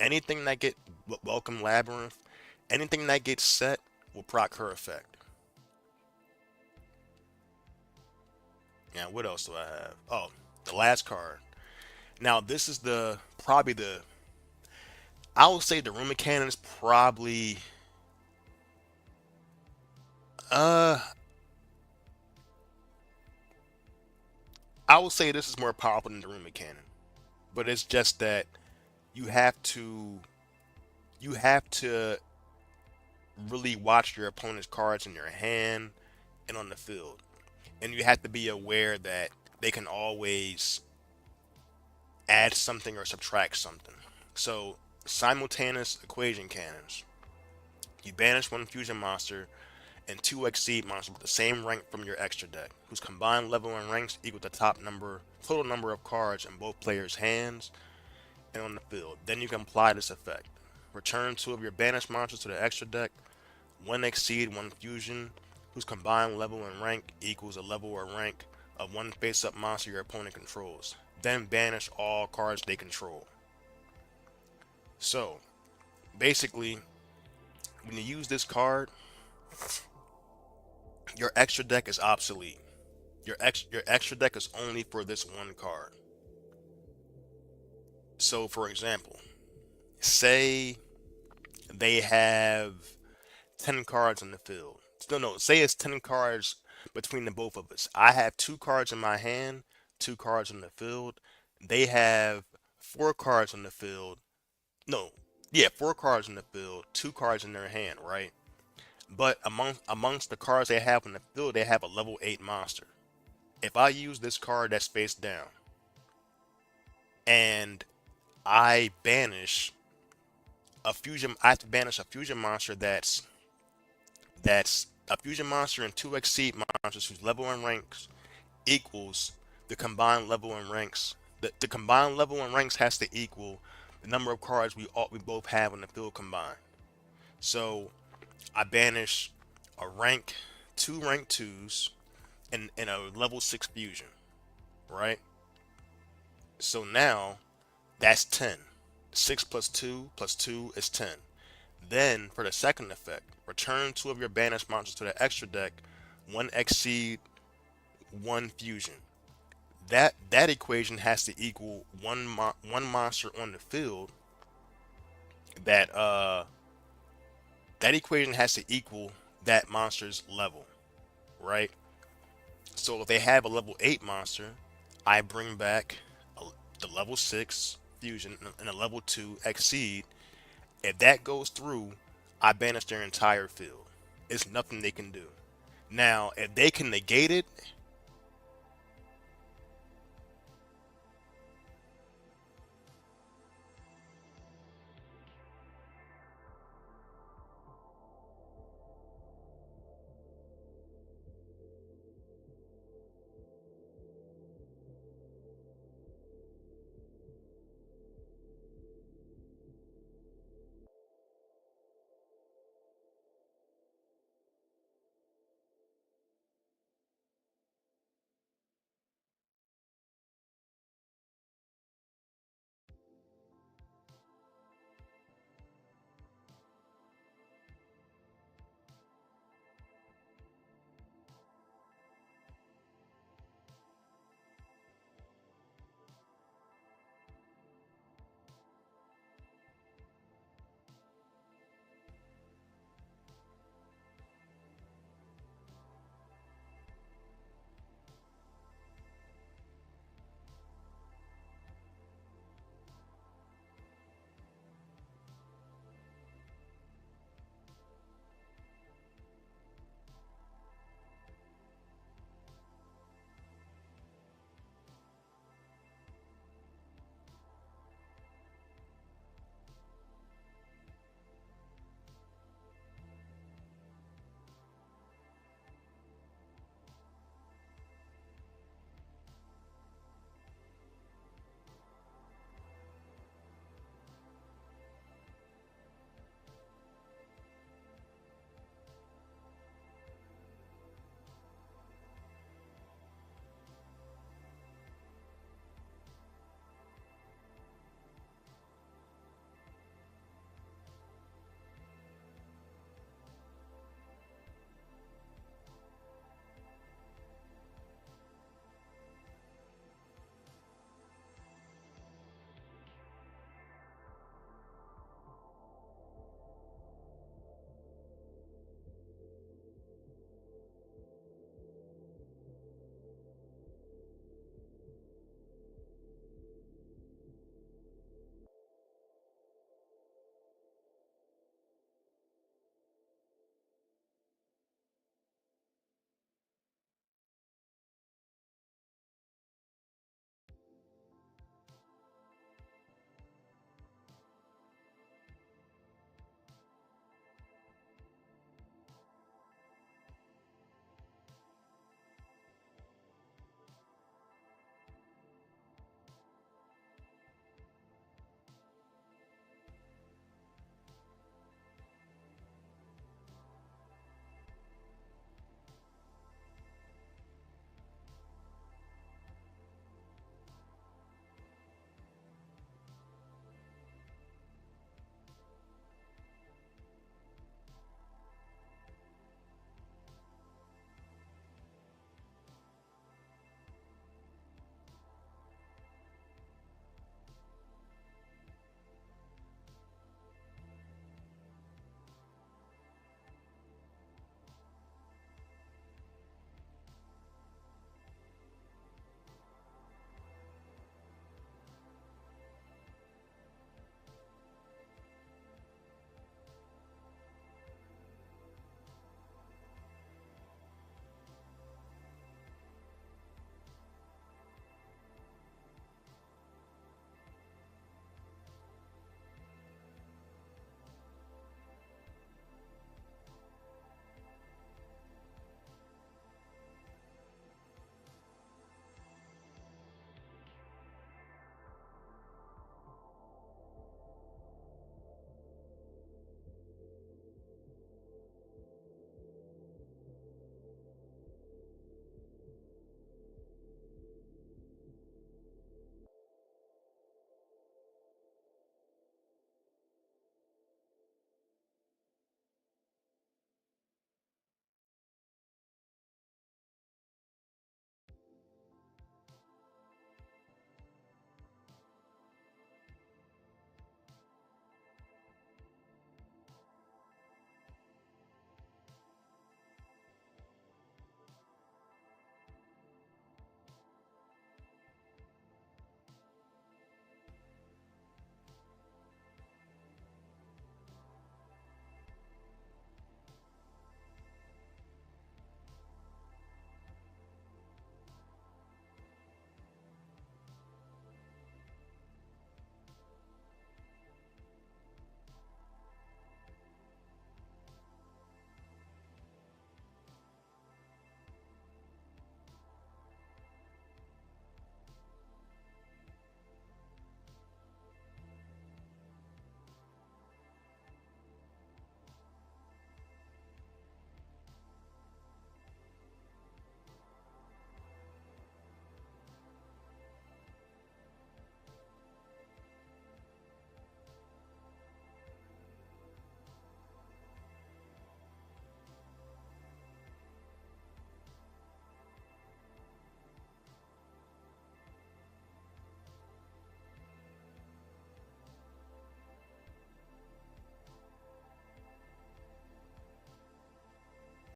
Anything that get Welcome Labyrinth, anything that gets set will proc her effect. Yeah, what else do I have? Oh, the last card. Now this is the probably the I would say the Rumor Cannon is probably uh I would say this is more powerful than the Rumor Cannon. But it's just that you have to you have to really watch your opponent's cards in your hand and on the field. And you have to be aware that they can always add something or subtract something. So, simultaneous equation cannons. You banish one fusion monster and two exceed monsters with the same rank from your extra deck, whose combined level and ranks equal the total number of cards in both players' hands and on the field. Then you can apply this effect. Return two of your banished monsters to the extra deck. One exceed, one fusion, whose combined level and rank equals a level or rank of one face-up monster your opponent controls. Then banish all cards they control. So, basically, when you use this card, your extra deck is obsolete. Your extra deck is only for this one card. So, for example, say they have 10 cards in the field. Still no, say it's 10 cards between the both of us. I have two cards in my hand, two cards in the field. They have four cards in the field. No, yeah, four cards in the field, two cards in their hand, right? But amongst the cards they have in the field, they have a level 8 monster. If I use this card that's face down and I have to banish a fusion monster that's a fusion monster and two exceed monsters whose level and ranks equals the combined level and ranks. The combined level and ranks has to equal the number of cards we both have on the field combined. So I banish a rank 2s, and a level 6 fusion, right? So now that's 10. 6 plus 2 plus 2 is 10. Then for the second effect, return 2 of your banished monsters to the extra deck, 1 exceed 1 fusion. That equation has to equal one monster on the field that that equation has to equal that monster's level, right? So if they have a level 8 monster, I bring back the level 6 fusion and a level 2 exceed. If that goes through, I banish their entire field. It's nothing they can do. Now, if they can negate it,